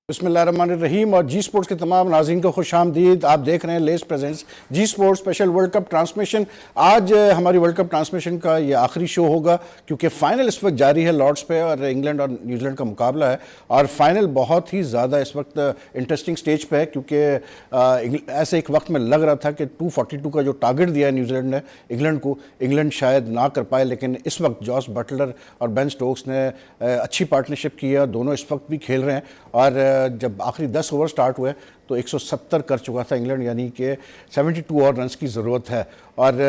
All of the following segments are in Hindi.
बिस्मिल्लाहिर्रहमानिर्रहीम और जी स्पोर्ट्स के तमाम नाज़रीन को खुश आमदीद। आप देख रहे हैं लेस presents Zee sports special world cup transmission. आज हमारी वर्ल्ड कप ट्रांसमिशन का ये आखिरी शो होगा क्योंकि फ़ाइनल इस वक्त जारी है लॉर्ड्स पे और इंग्लैंड और न्यूजीलैंड का मुकाबला है और फाइनल बहुत ही ज़्यादा इस वक्त इंटरेस्टिंग स्टेज पे है क्योंकि ऐसे एक वक्त में लग रहा था कि 242 का जो टारगेट दिया है न्यूजीलैंड ने इंग्लैंड को, इंग्लैंड शायद ना कर पाए, लेकिन इस वक्त जॉस बटलर और बेन स्टोक्स ने अच्छी पार्टनरशिप की है। दोनों इस वक्त भी खेल रहे हैं और जब आखिरी 10 ओवर स्टार्ट हुए तो 170 कर चुका था इंग्लैंड, यानी कि 72 और रन्स की ज़रूरत है और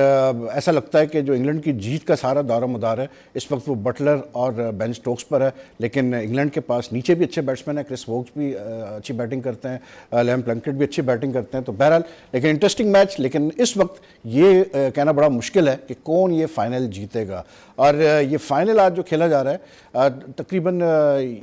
ऐसा लगता है कि जो इंग्लैंड की जीत का सारा दारोमदार है इस वक्त वो बटलर और बेन स्टोक्स पर है। लेकिन इंग्लैंड के पास नीचे भी अच्छे बैट्समैन हैं, क्रिस वोक्स भी अच्छी बैटिंग करते हैं, लैम प्लंकेट भी अच्छी बैटिंग करते हैं। तो बहरहाल लेकिन इंटरेस्टिंग मैच, लेकिन इस वक्त ये कहना बड़ा मुश्किल है कि कौन ये फ़ाइनल जीतेगा। और ये फ़ाइनल आज जो खेला जा रहा है तकरीबन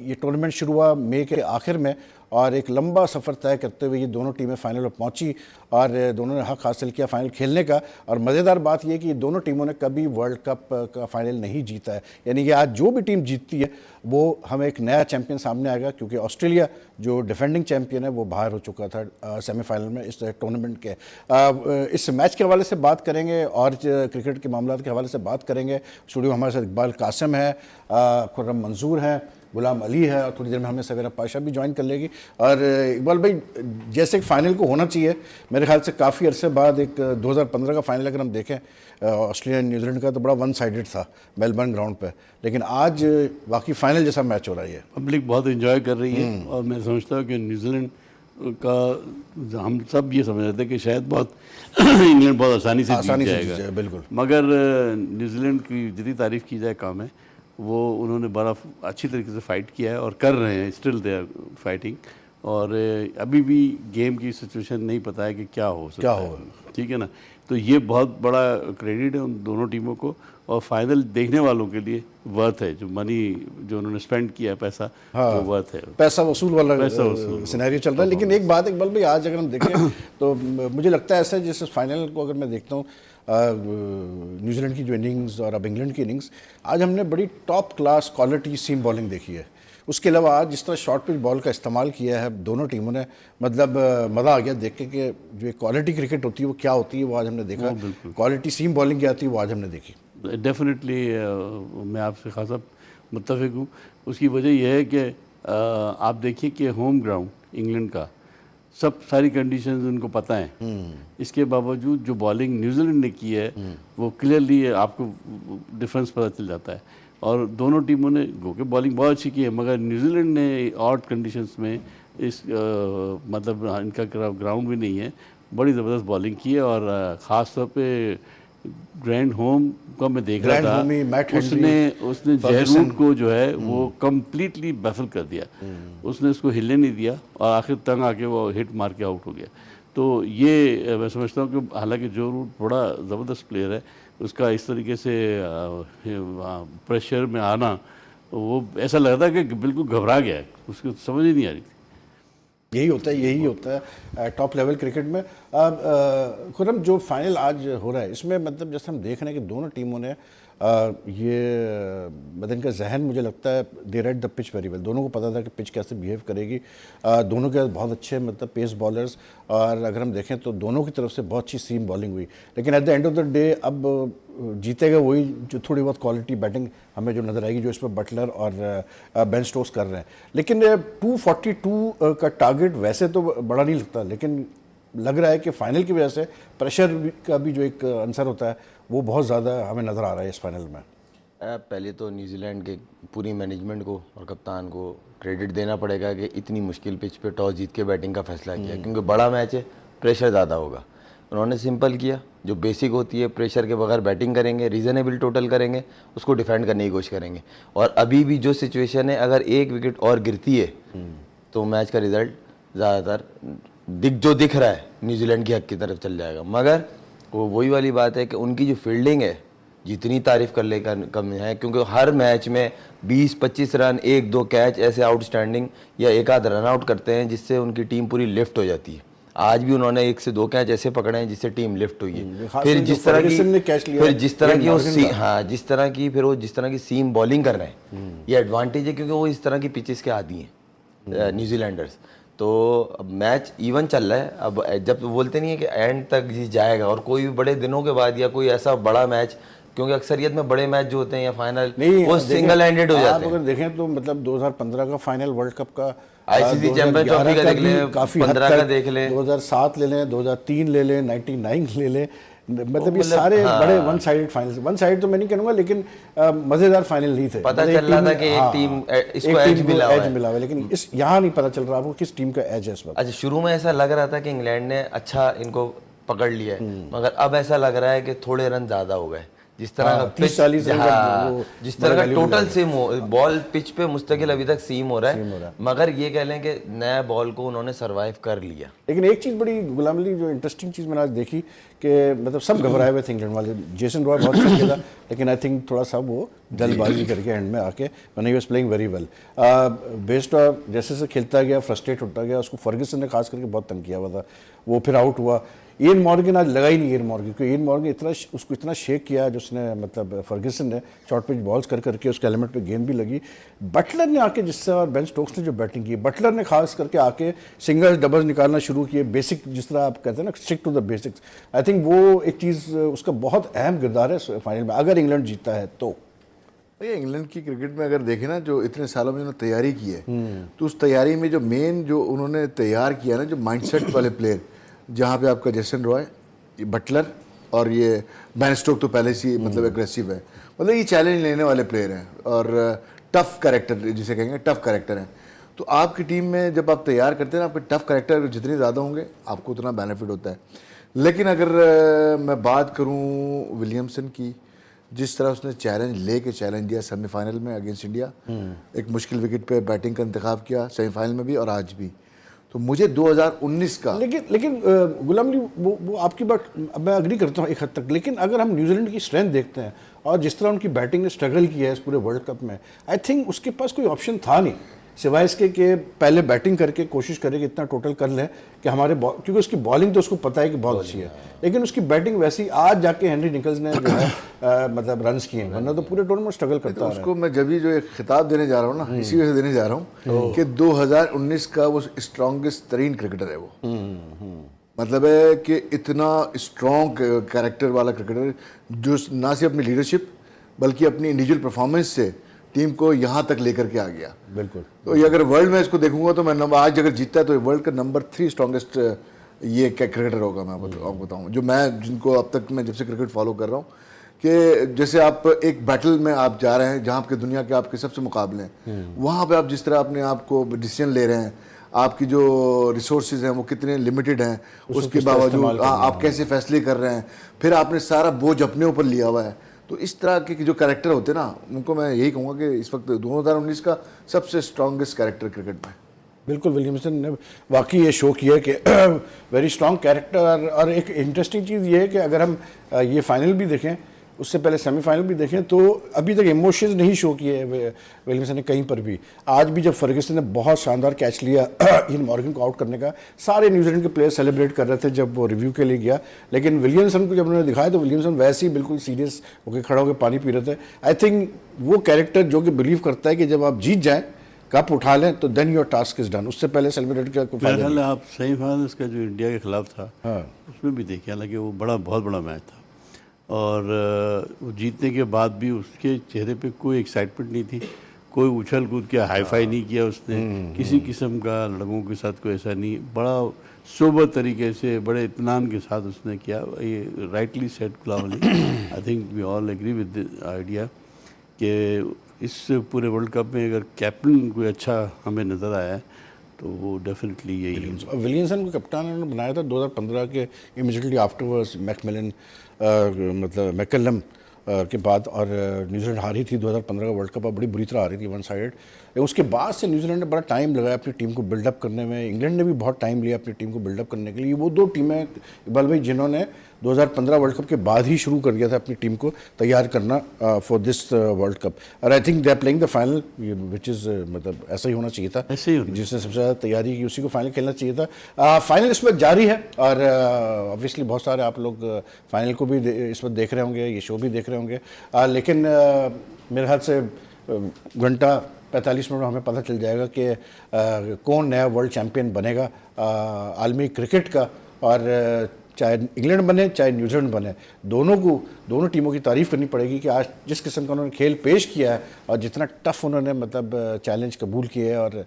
ये टूर्नामेंट शुरू हुआ मई के आखिर में और एक लंबा सफ़र तय करते हुए ये दोनों टीमें फाइनल में पहुंची और दोनों ने हक़ हासिल किया फाइनल खेलने का। और मज़ेदार बात यह कि दोनों टीमों ने कभी वर्ल्ड कप का फाइनल नहीं जीता है, यानी कि आज जो भी टीम जीतती है वो हमें एक नया चैम्पियन सामने आएगा क्योंकि ऑस्ट्रेलिया जो डिफेंडिंग चैम्पियन है वो बाहर हो चुका था सेमीफाइनल में इस टूर्नामेंट के। इस मैच के हवाले से बात करेंगे और क्रिकेट के मामलों के हवाले से बात करेंगे। स्टूडियो में हमारे साथ इकबाल कासिम है, खुर्रम मंजूर हैं, गुलाम अली है और थोड़ी देर में हमें सवेरा पाशा भी ज्वाइन कर लेगी। और इकबाल भाई, जैसे फाइनल को होना चाहिए मेरे ख्याल से काफ़ी अरसे बाद एक 2015 का फाइनल अगर हम देखें ऑस्ट्रेलिया न्यूजीलैंड का तो बड़ा वन साइडेड था मेलबर्न ग्राउंड पे, लेकिन आज वाकई फाइनल जैसा मैच हो रहा है। पब्लिक बहुत एंजॉय कर रही है और मैं समझता हूँ कि न्यूजीलैंड का हम सब ये समझ रहे थे कि शायद बहुत इंग्लैंड बहुत आसानी से जीत जाएगा, बिल्कुल, मगर न्यूजीलैंड की जितनी तारीफ़ की जाए कम है। वो उन्होंने बड़ा अच्छी तरीके से फ़ाइट किया है और कर रहे हैं, स्टिल दे आर फाइटिंग। और अभी भी गेम की सिचुएशन नहीं पता है कि क्या हो सकता है, ठीक है ना। तो ये बहुत बड़ा क्रेडिट है उन दोनों टीमों को और फाइनल देखने वालों के लिए वर्थ है। जो मनी जो उन्होंने स्पेंड किया है पैसा, हाँ, वो वर्थ है, पैसा वसूल वाला सिनेरियो चल रहा है। लेकिन एक बात इकबाल भाई, आज अगर हम देखें तो मुझे लगता है ऐसा जैसे फाइनल को अगर मैं देखता हूँ न्यूजीलैंड की जो इनिंग्स और अब इंग्लैंड की इनिंग्स, आज हमने बड़ी top class quality seam bowling देखी है। उसके अलावा आज जिस तरह शॉर्ट पिच बॉल का इस्तेमाल किया है दोनों टीमों ने, मतलब मज़ा आ गया देख के कि जो क्वालिटी क्रिकेट होती है वो क्या होती है वो आज हमने देखा, क्वालिटी सीम बॉलिंग क्या आती है वो आज हमने देखी। डेफिनेटली मैं आपसे खासा मुत्तफिक हूँ। उसकी वजह यह है कि आप देखिए कि होम ग्राउंड इंग्लैंड का सब सारी कंडीशंस उनको पता हैं, इसके बावजूद जो बॉलिंग न्यूजीलैंड ने की है वो क्लियरली आपको डिफरेंस पता चल जाता है। और दोनों टीमों ने गो के बॉलिंग बहुत अच्छी की है, मगर न्यूजीलैंड ने ऑड कंडीशंस में इस मतलब इनका ग्राउंड भी नहीं है, बड़ी ज़बरदस्त बॉलिंग की है। और ख़ास तौर पे ग्रैंड होम का मैं देख रहा था, उसने जहरूट को जो है वो कम्प्लीटली बैफल कर दिया, उसने उसको हिलने नहीं दिया और आखिर तंग आके वो हिट मार के आउट हो गया। तो ये मैं समझता हूँ कि हालांकि जहरूट बड़ा ज़बरदस्त प्लेयर है, उसका इस तरीके से प्रेशर में आना, वो ऐसा लग रहा था कि बिल्कुल घबरा गया है, उसको समझ ही नहीं आ रही थी। यही होता है टॉप लेवल क्रिकेट में। खुर्रम, जो फाइनल आज हो रहा है इसमें मतलब जैसे हम देख रहे हैं कि दोनों टीमों ने ये मतलब इनका जहन मुझे लगता है they read the pitch very well. दोनों को पता था कि पिच कैसे बिहेव करेगी। दोनों के बहुत अच्छे मतलब पेस बॉलर्स, और अगर हम देखें तो दोनों की तरफ से बहुत अच्छी सीम बॉलिंग हुई। लेकिन at the end of the day अब जीतेगा वही जो थोड़ी बहुत क्वालिटी बैटिंग हमें जो नज़र आएगी, जो इसमें बटलर और बेन स्टोक्स कर रहे हैं। लेकिन 242 का टारगेट वैसे तो बड़ा नहीं लगता, लेकिन लग रहा है कि फाइनल की वजह से प्रेशर का भी जो एक आंसर होता है वो बहुत ज़्यादा हमें नज़र आ रहा है इस फाइनल में। पहले तो न्यूजीलैंड के पूरी मैनेजमेंट को और कप्तान को क्रेडिट देना पड़ेगा कि इतनी मुश्किल पिच पे टॉस जीत के बैटिंग का फैसला किया, क्योंकि बड़ा मैच है, प्रेशर ज़्यादा होगा। उन्होंने सिंपल किया, जो बेसिक होती है प्रेशर के बगैर बैटिंग करेंगे, रीज़नेबल टोटल करेंगे, उसको डिफेंड करने की कोशिश करेंगे। और अभी भी जो सिचुएशन है, अगर एक विकेट और गिरती है तो मैच का रिजल्ट ज़्यादातर दिख रहा है न्यूजीलैंड की हक की तरफ चल जाएगा। मगर वो वही वाली बात है कि उनकी जो फील्डिंग है जितनी तारीफ कर ले कम है, क्योंकि हर मैच में 20-25 रन, 1-2 कैच ऐसे आउटस्टैंडिंग या एक आध रन आउट करते हैं जिससे उनकी टीम पूरी लिफ्ट हो जाती है। आज भी उन्होंने 1 से 2 कैच ऐसे पकड़े हैं जिससे टीम लिफ्ट हुई है। फिर जिस तरह की जिस तरह की सीम बॉलिंग कर रहे हैं, ये एडवांटेज है क्योंकि वो इस तरह की पिचेस के आदी हैं न्यूजीलैंडर्स। तो अब मैच इवन चल रहा है, अब जब बोलते नहीं है कि एंड तक जी जाएगा, और कोई भी बड़े दिनों के बाद या कोई ऐसा बड़ा मैच, क्योंकि अक्सरियत में बड़े मैच जो होते हैं या फाइनल वो सिंगल एंडेड हो जाते हैं। अगर देखें तो मतलब 2015 का फाइनल वर्ल्ड कप का, आईसीसी चैंपियंस ट्रॉफी का देख लें, काफी 15 का देख लें, 2007 ले लें, 2003 ले लें, 99 ले लें, मतलब ये सारे बड़े one sided final, one side तो मैं नहीं कहूँगा लेकिन मजेदार फाइनल नहीं थे। पता चल रहा था कि एक टीम इसको एज मिला हुआ है, लेकिन इस यहाँ नहीं पता चल रहा आपको किस टीम का एज है इस वक्त। अच्छा, शुरू में ऐसा लग रहा था कि इंग्लैंड ने अच्छा इनको पकड़ लिया है, मगर अब ऐसा लग रहा है कि थोड़े रन ज्यादा हो गए। जिस तरह का 30-40 जिस तरह का टोटल सीम बॉल पिच पे मुस्तकिल अभी तक सीम हो रहा है, मगर ये कह लें कि नया बॉल को उन्होंने सरवाइव कर लिया। लेकिन एक चीज़ बड़ी गुलाम अली जो इंटरेस्टिंग चीज़ मैंने आज देखी कि मतलब सब घबराए हुए थे इंग्लैंड वाले। जेसन रॉय बहुत अच्छा खेला, लेकिन आई थिंक थोड़ा सा वो जल्दबाजी करके एंड में आके मैंने he was playing very well. Best जैसे खेलता गया, फ्रस्ट्रेट होता गया, उसको फर्गसन ने खास करके बहुत तंग किया हुआ था, वो फिर आउट हुआ। इयन मॉर्गन आज लगा ही नहीं, इयन मॉर्गन, क्योंकि इयन मॉर्गन उसको इतना शेक किया जो उसने, मतलब फर्गसन ने शॉर्ट पिच बॉल्स करके उसके एलिमेंट पे गेंद भी लगी। बटलर ने आके जिससे, और बेन स्टोक्स ने जो बैटिंग की, बटलर ने खास करके आके सिंगल्स डबल्स निकालना शुरू किए, बेसिक जिस तरह आप कहते हैं ना, stick to the basics. I think वो एक चीज़ उसका बहुत अहम किरदार है फाइनल में, अगर इंग्लैंड जीता है तो। भैया इंग्लैंड की क्रिकेट में अगर देखें ना, जो इतने सालों में उन्होंने तैयारी की है, तो उस तैयारी में जो मेन जो उन्होंने तैयार किया ना, जो माइंडसेट वाले प्लेयर, जहाँ पे आपका जेसन रॉय, बटलर और ये बेन स्टोक तो पहले से मतलब एग्रेसिव है, मतलब ये चैलेंज लेने वाले प्लेयर हैं और टफ कैरेक्टर जिसे कहेंगे, टफ कैरेक्टर हैं। तो आपकी टीम में जब आप तैयार करते हैं ना, आपके टफ कैरेक्टर जितने ज़्यादा होंगे आपको उतना बेनिफिट होता है। लेकिन अगर मैं बात करूँ विलियमसन की, जिस तरह उसने चैलेंज दिया सेमीफाइनल में अगेंस्ट इंडिया, एक मुश्किल विकेट पे बैटिंग का इंतखाब किया सेमीफाइनल में भी और आज भी, तो मुझे 2019 का लेकिन गुलाम अली वो आपकी बात मैं अग्री करता हूँ एक हद तक, लेकिन अगर हम न्यूजीलैंड की स्ट्रेंथ देखते हैं और जिस तरह उनकी बैटिंग ने स्ट्रगल किया है इस पूरे वर्ल्ड कप में, आई थिंक उसके पास कोई ऑप्शन था नहीं सिवाय इसके कि पहले बैटिंग करके कोशिश करे कि इतना टोटल कर लें कि हमारे क्योंकि उसकी बॉलिंग तो उसको पता है कि बहुत अच्छी है, लेकिन उसकी बैटिंग वैसी, आज जाके हेनरी निकल्स ने जो है मतलब रन्स किए, वरना तो पूरे टूर्नामेंट स्ट्रगल करता है। उसको मैं जब भी जो एक खिताब देने जा रहा हूँ ना, इसी वजह से देने जा रहा हूँ कि 2019 का वो स्ट्रॉन्गेस्ट तरीन क्रिकेटर है वो। मतलब है कि इतना स्ट्रॉन्ग कैरेक्टर वाला क्रिकेटर जो ना सिर्फ अपनी लीडरशिप बल्कि अपनी इंडिविजुअल परफॉर्मेंस से टीम को यहाँ तक लेकर के आ गया। बिल्कुल। तो ये अगर वर्ल्ड में इसको देखूंगा तो मैं आज अगर जीतता है तो वर्ल्ड का नंबर 3 स्ट्रॉन्गेस्ट ये क्रिकेटर होगा। मैं आपको बताऊँ, जो मैं जिनको अब तक मैं जब से क्रिकेट फॉलो कर रहा हूँ, कि जैसे आप एक बैटल में आप जा रहे हैं जहाँ आपके दुनिया के आपके सबसे मुकाबले हैं, वहाँ पे आप जिस तरह अपने आप को डिसीजन ले रहे हैं, आपकी जो रिसोर्सेज हैं वो कितने लिमिटेड हैं, उसके बावजूद आप कैसे फैसले कर रहे हैं, फिर आपने सारा बोझ अपने ऊपर लिया हुआ है। तो इस तरह के जो कैरेक्टर होते हैं ना, उनको मैं यही कहूँगा कि इस वक्त 2019 का सबसे स्ट्रॉन्गेस्ट कैरेक्टर क्रिकेट में। बिल्कुल, विलियमसन ने वाकई ये शो किया कि वेरी स्ट्रॉन्ग कैरेक्टर। और एक इंटरेस्टिंग चीज़ ये है कि अगर हम ये फाइनल भी देखें, उससे पहले सेमीफाइनल भी देखें, तो अभी तक इमोशंस नहीं शो किए विलियमसन ने कहीं पर भी। आज भी जब फर्गसन ने बहुत शानदार कैच लिया इन मॉर्गन को आउट करने का, सारे न्यूजीलैंड के प्लेयर सेलिब्रेट कर रहे थे जब वो रिव्यू के लिए गया, लेकिन विलियमसन को जब उन्होंने दिखाया तो विलियमसन वैसे ही बिल्कुल सीरियस होकर खड़ा होकर पानी पी रहे थे। आई थिंक वो कैरेक्टर जो कि बिलीव करता है कि जब आप जीत जाएँ, कप उठा लें, तो then your task is done, उससे पहले सेलिब्रेट किया कोई फायदा नहीं। आप सेमीफाइनल इसका जो इंडिया के खिलाफ था, उसमें भी देखिए, हालांकि वो बहुत बड़ा मैच था और वो जीतने के बाद भी उसके चेहरे पे कोई एक्साइटमेंट नहीं थी, कोई उछल कूद के हाईफाई नहीं किया उसने, किसी किस्म का लड़कों के साथ कोई ऐसा नहीं, बड़ा सोबर तरीके से, बड़े इत्मीनान के साथ उसने किया। ये rightly said Ghulam Ali, I think we all agree with the idea कि इस पूरे वर्ल्ड कप में अगर कैप्टन कोई अच्छा हमें नज़र आया है तो वो डेफिनेटली यही है। विलियमसन को कप्तान उन्होंने बनाया था 2015 के इमीडिएटली आफ्टरवर्ड्स मैकमिलन मतलब मैकलम के बाद, और न्यूजीलैंड हारी थी 2015 का वर्ल्ड कप, बड़ी बुरी तरह हारी थी वन साइडेड। उसके बाद से न्यूजीलैंड ने बड़ा टाइम लगाया अपनी टीम को बिल्डअप करने में, इंग्लैंड ने भी बहुत टाइम लिया अपनी टीम को बिल्डअप करने के लिए। वो दो टीमें इकबाल भाई जिन्होंने 2015 वर्ल्ड कप के बाद ही शुरू कर दिया था अपनी टीम को तैयार करना फॉर दिस वर्ल्ड कप। और I think they are playing the final, which is मतलब ऐसा ही होना चाहिए था, ऐसे ही होना जिसने सबसे ज़्यादा तैयारी की उसी को फाइनल खेलना चाहिए था। फाइनल इस वक्त जारी है और ऑब्वियसली बहुत सारे आप लोग फाइनल को भी इस वक्त देख रहे होंगे, ये शो भी देख रहे होंगे, लेकिन मेरे ख्याल से घंटा 45 मिनट में हमें पता चल जाएगा कि कौन नया वर्ल्ड चैम्पियन बनेगा आलमी क्रिकेट का। और चाहे इंग्लैंड बने चाहे न्यूजीलैंड बने, दोनों टीमों की तारीफ़ करनी पड़ेगी कि आज जिस किस्म का उन्होंने खेल पेश किया है और जितना टफ उन्होंने मतलब चैलेंज कबूल किए है और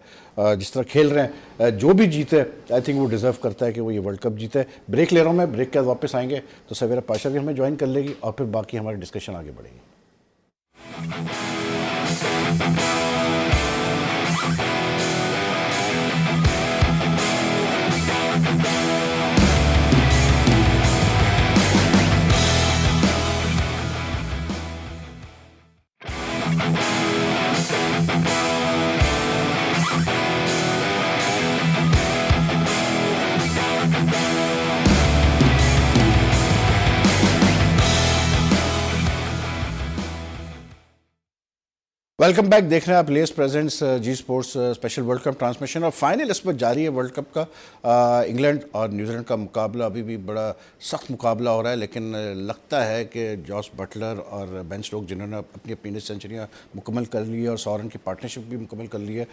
जिस तरह खेल रहे हैं, जो भी जीते आई थिंक वो डिज़र्व करता है कि वो ये वर्ल्ड कप जीते। ब्रेक ले रहा हूँ मैं, ब्रेक के बाद वापस आएंगे तो सवेरा पाशा भी हमें ज्वाइन कर लेगी और फिर बाकी हमारी डिस्कशन आगे बढ़ेगी। Welcome back. देख रहे हैं आप लेस presents Zee sports special world cup transmission और फाइनल इस वक्त जारी है वर्ल्ड कप का। इंग्लैंड और न्यूजीलैंड का मुकाबला अभी भी बड़ा सख्त मुकाबला हो रहा है, लेकिन लगता है कि जॉस बटलर और बेन स्टोक्स जिन्होंने अपनी अपनी सेंचुरियाँ मुकम्मल कर ली है और सॉरन की पार्टनरशिप भी मुकम्मल कर ली है,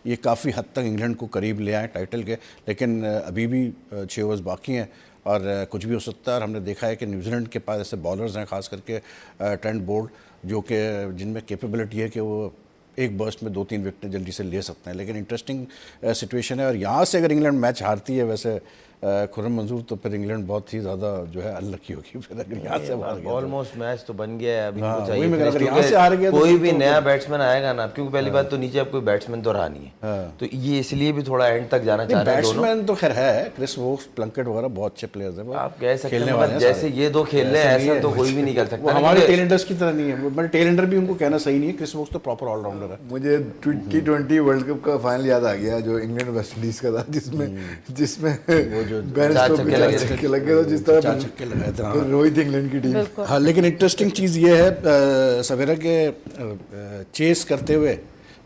ये काफ़ी हद तक इंग्लैंड को करीब ले आए टाइटल के। लेकिन अभी भी 6 ओवर्स बाकी हैं और कुछ भी हो सकता है। और हमने देखा है कि न्यूजीलैंड के पास ऐसे बॉलर्स हैं, खास करके ट्रेंट बोल्ट, जो कि जिनमें कैपेबिलिटी है कि वो एक बर्स्ट में 2-3 विकेटें जल्दी से ले सकते हैं। लेकिन इंटरेस्टिंग सिचुएशन है और यहाँ से अगर इंग्लैंड मैच हारती है वैसे खुर्रम मंजूर, तो फिर इंग्लैंड बहुत ही ज़्यादा जो है अनलकी होगी फिर अगर यहाँ से हार गया। ऑलमोस्ट मैच तो बन गया है, अभी हाँ, तो चाहिए वही मैं कह रहा, फिनिश, अगर यहाँ से हार गया क्योंकि तो कोई फिर भी तो नया बैट्समैन आएगा ना, क्योंकि पहली बात तो नीचे अब कोई बैट्समैन तो रहा नहीं है, तो ये इसलिए भी थोड़ा एंड तक जाना चाह रहे हैं दोनों। बैट्समैन तो खैर है, क्रिस वोक्स, प्लंकेट वगैरह बहुत अच्छे प्लेयर्स हैं, आप कह सकते खेलने हैं, वाले मतलब हैं जैसे ये दो खेल रहे हैं ऐसा तो कोई भी नहीं कर वो सकता। हमारे टेलेंडर्स की तरह नहीं है, मतलब टेलेंडर भी उनको कहना सही नहीं है। क्रिस वोक्स तो प्रॉपर ऑलराउंडर है। मुझे T20 वर्ल्ड कप का फाइनल याद आ गया जो इंग्लैंड वेस्ट इंडीज का था, जिसमें वो जो बेन स्टोक्स के छक्के लगे थे, जिस तरह 4 छक्के लगाए थे। फिर रोहित इंग्लैंड की टीम। हाँ, लेकिन इंटरेस्टिंग चीज़ ये है सवेरा के चेस करते हुए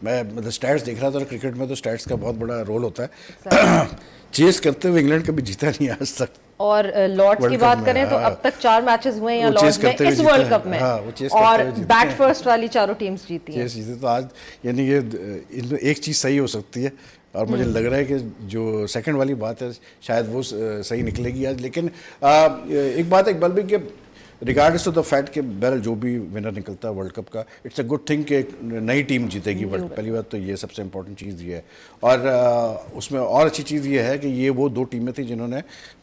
मैं मतलब स्टैट्स देख रहा था, क्रिकेट में तो स्टैट्स का बहुत बड़ा रोल होता है। चेस करते हुए इंग्लैंड कभी जीता नहीं आज तक। और लॉर्ड्स की बात करें तो अब तक 4 मैचेस हुए हैं लॉर्ड्स में इस वर्ल्ड कप में, और बैट फर्स्ट वाली चारों टीम्स जीती हैं। चेस जीते तो आज यानी ये इनमें एक चीज़ सही हो सकती है और मुझे लग रहा है कि जो सेकंड वाली बात है शायद वो सही निकलेगी आज। लेकिन एक बात है इकबाल भाई कि रिगार्डलेस ऑफ द फैक्ट कि बहरहाल जो भी विनर निकलता है वर्ल्ड कप का, इट्स अ गुड थिंग कि एक नई टीम जीतेगी वर्ल्ड कप। पहली बात तो ये सबसे इंपॉर्टेंट चीज़ ये है। और उसमें और अच्छी चीज़ ये है कि ये वो 2 टीमें थी जिन्होंने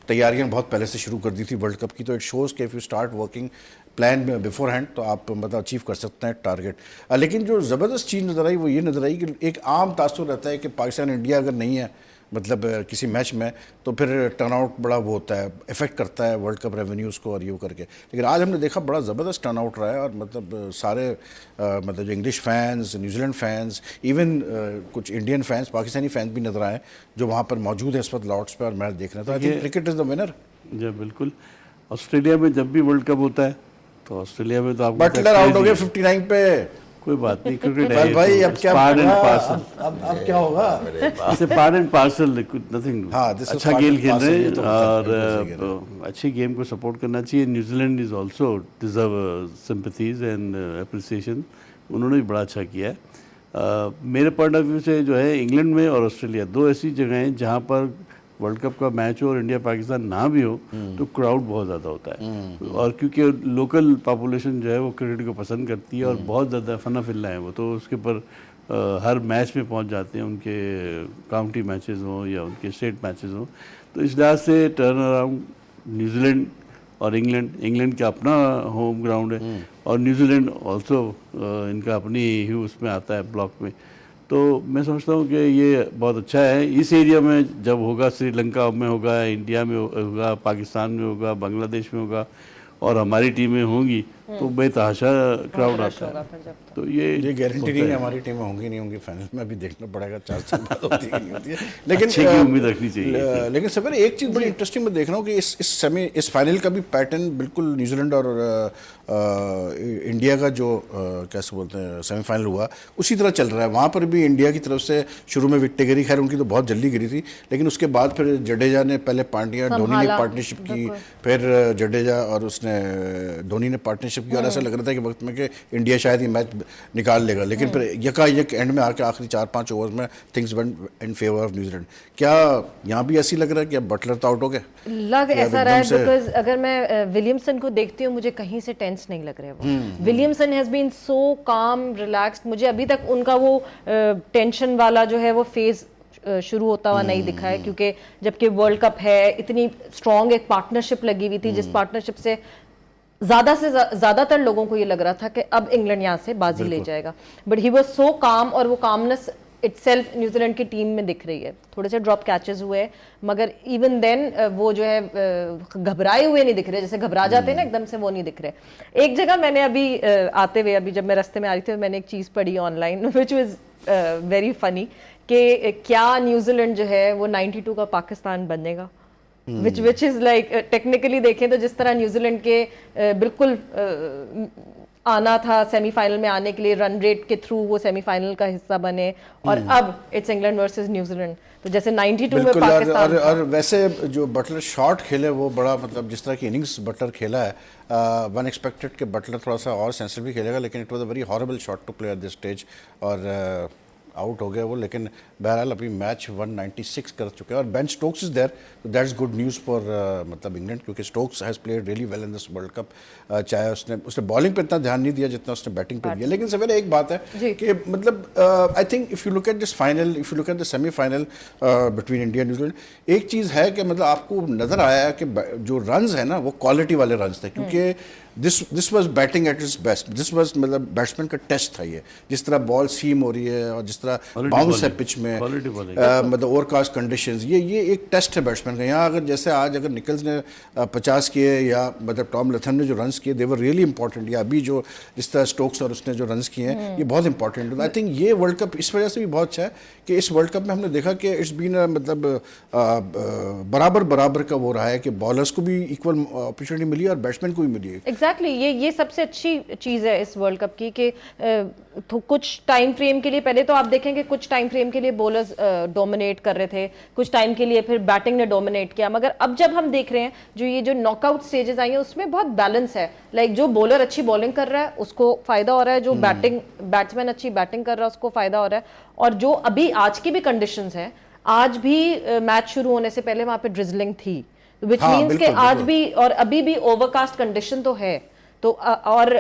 तैयारियां बहुत पहले से शुरू कर दी थी वर्ल्ड कप की। तो इट शोज़ कि if you start working plan before hand तो आप मतलब अचीव कर सकते हैं टारगेट। लेकिन जो ज़बरदस्त चीज़ नज़र आई वो ये नज़र आई कि एक आम तासुर रहता है कि पाकिस्तान इंडिया अगर नहीं है मतलब किसी मैच में तो फिर टर्नआउट बड़ा वो होता है, इफेक्ट करता है वर्ल्ड कप रेवेन्यूज़ को और ये करके। लेकिन आज हमने देखा बड़ा ज़बरदस्त टर्नआउट रहा है और मतलब सारे मतलब जो English fans, New Zealand fans, even कुछ इंडियन फैंस, पाकिस्तानी फैंस भी नज़र आए जो वहाँ पर मौजूद है इस वक्त लॉर्ड्स पे और मैच देख रहे हैं। तो I think cricket is the winner. जी बिल्कुल। ऑस्ट्रेलिया में जब भी वर्ल्ड कप होता है तो ऑस्ट्रेलिया में तो आपको बटलर आउट हो गए 59 पे। कोई बात नहीं, क्रिकेट है भाई, अब क्या पार्ट एंड होगा? पार्सल। अब क्या होगा? इसे पार्ट एंड पार्सल, नथिंग। हाँ, this is अच्छा part खेल and खेल parcel, रहे ये हैं तो और अच्छी गेम को सपोर्ट करना चाहिए। New Zealand is also deserve sympathies and appreciation, उन्होंने भी बड़ा अच्छा किया है। मेरे पॉइंट ऑफ व्यू से जो है इंग्लैंड में और ऑस्ट्रेलिया 2 ऐसी जगह हैं जहाँ पर वर्ल्ड कप का मैच हो और इंडिया पाकिस्तान ना भी हो तो क्राउड बहुत ज़्यादा होता है। और क्योंकि लोकल पॉपुलेशन जो है वो क्रिकेट को पसंद करती है और बहुत ज़्यादा फना फिल्ला है वो, तो उसके ऊपर हर मैच में पहुंच जाते हैं, उनके काउंटी मैचेस हों या उनके स्टेट मैचेस हों। तो इस लिहाज से टर्न अराउंड न्यूजीलैंड और इंग्लैंड का अपना होम ग्राउंड है और न्यूजीलैंड ऑल्सो इनका अपनी ही उसमें आता है ब्लॉक में। तो मैं समझता हूँ कि ये बहुत अच्छा है। इस एरिया में जब होगा, श्रीलंका में होगा, इंडिया में होगा, पाकिस्तान में होगा, बांग्लादेश में होगा और हमारी टीमें होंगी तो बेतहाशा क्राउड आता होगा है। फिर जब तो ये गारंटी नहीं है हमारी टीमें होंगी नहीं होंगी फाइनल में, अभी देखना पड़ेगा 4 साल बाद होती है कि नहीं होती है, लेकिन अच्छे की उम्मीद रखनी चाहिए। लेकिन सर एक चीज़ बड़ी इंटरेस्टिंग मैं देख रहा हूँ कि इस फाइनल का भी पैटर्न बिल्कुल न्यूजीलैंड और इंडिया का जो कैसे बोलते हैं सेमीफाइनल हुआ उसी तरह चल रहा है। वहाँ पर भी इंडिया की तरफ से शुरू में विकेटें गिरी, खैर उनकी तो बहुत जल्दी गिरी थी, लेकिन उसके बाद फिर जडेजा ने पहले पांड्या धोनी ने पार्टनरशिप की, फिर जडेजा और उसने धोनी ने पार्टनरशिप की, और ऐसा लग रहा था कि वक्त में कि इंडिया शायद ये मैच निकाल लेगा, लेकिन फिर यकायक एंड में आके आखिरी 4-5 ओवर्स में things went in favour of New Zealand. क्या यहाँ भी ऐसी लग रहा है कि अब बटलर तो आउट हो गए? लग ऐसा रहा है बिकॉज अगर मैं विलियमसन को देखती हूँ मुझे कहीं से टेंस नहीं लग रहा है वो। विलियमसन हैज बीन सो काम रिलैक्स्ड, मुझे अभी तक उनका वो टेंशन वाला जो है वो फेज शुरू होता हुआ नहीं दिखा है, क्योंकि जबकि वर्ल्ड कप है, इतनी स्ट्रॉन्ग एक पार्टनरशिप लगी हुई थी जिस पार्टनरशिप से ज्यादातर लोगों को ये लग रहा था कि अब इंग्लैंड यहाँ से बाजी ले जाएगा, बट ही वाज सो काम, और वो कामनेस इटसेल्फ न्यूजीलैंड की टीम में दिख रही है। थोड़े से ड्रॉप कैचेस हुए मगर इवन देन वो जो है घबराए हुए नहीं दिख रहे, जैसे घबरा जाते हैं ना एकदम से, वो नहीं दिख रहे। एक जगह मैंने अभी आते हुए, अभी जब मैं रास्ते में आ रही थी, मैंने एक चीज़ पढ़ी online which was very funny कि क्या न्यूजीलैंड जो है वो 92 का पाकिस्तान बनेगा, विच इज लाइक टेक्निकली देखें तो जिस तरह न्यूजीलैंड के बिल्कुल आना था सेमीफाइनल में आने के लिए, रन रेट के थ्रू वो सेमीफाइनल का हिस्सा बने, और अब इट्स इंग्लैंड वर्सेस न्यूजीलैंड, तो जैसे 92 में पाकिस्तान और वैसे जो बटलर शॉट खेले वो बड़ा, मतलब जिस तरह की इनिंग्स बटलर खेला है, वन एक्सपेक्टेड कि बटलर थोड़ा सा और सेंसिटिव खेलेगा, लेकिन it was a very horrible shot to play at this stage, और आउट हो गया वो। लेकिन बहरहाल अभी मैच 196 कर चुके हैं, और बेन स्टोक्स इज देयर, तो दैट्स गुड न्यूज़ फॉर मतलब इंग्लैंड, क्योंकि Stokes has played really well in this world cup. चाहे उसने बॉलिंग पे इतना ध्यान नहीं दिया जितना उसने बैटिंग पे दिया, लेकिन सवेरे एक बात है कि मतलब I think if you look at this final, if you look at the semifinal between India and New Zealand, एक चीज़ है कि मतलब आपको नज़र आया है कि जो रन्स है ना वो क्वालिटी वाले रन्स थे, क्योंकि this was batting at its best, this was मतलब बैट्समैन का टेस्ट था ये, जिस तरह बॉल सीम हो रही है और जिस तरह बाउंस है पिच में, मतलब ओवरकास्ट कंडीशंस, ये एक टेस्ट है बैट्समैन का। यहाँ अगर जैसे आज अगर निकल्स ने 50 किए, या मतलब टॉम लथम ने जो रन्स किए, दे वर रियली इंपॉर्टेंट, या अभी जो जिस तरह स्टोक्स और उसने जो रन्स किए हैं ये बहुत इंपॉर्टेंट। आई थिंक ये वर्ल्ड कप इस वजह से भी बहुत अच्छा है कि इस वर्ल्ड कप में हमने देखा कि इट्स बीन मतलब बराबर का वो रहा है कि बॉलर्स को भी इक्वल अपॉर्चुनिटी मिली और बैट्समैन को भी मिली है। एग्जैक्टली ये सबसे अच्छी चीज़ है इस वर्ल्ड कप की कि तो कुछ टाइम फ्रेम के लिए, पहले तो आप देखेंगे कुछ टाइम फ्रेम के लिए बॉलर्स डोमिनेट कर रहे थे, कुछ टाइम के लिए फिर बैटिंग ने डोमिनेट किया, मगर अब जब हम देख रहे हैं जो नॉकआउट स्टेजेस आई हैं उसमें बहुत बैलेंस है। लाइक जो बॉलर अच्छी बॉलिंग कर रहा है उसको फायदा हो रहा है, जो बैट्समैन अच्छी बैटिंग कर रहा है उसको फायदा हो रहा है, और जो अभी आज की भी कंडीशंस हैं, आज भी मैच शुरू होने से पहले वहां पे ड्रिजलिंग थी, विच मीन्स कि आज भी और अभी भी ओवरकास्ट कंडीशन तो है, तो और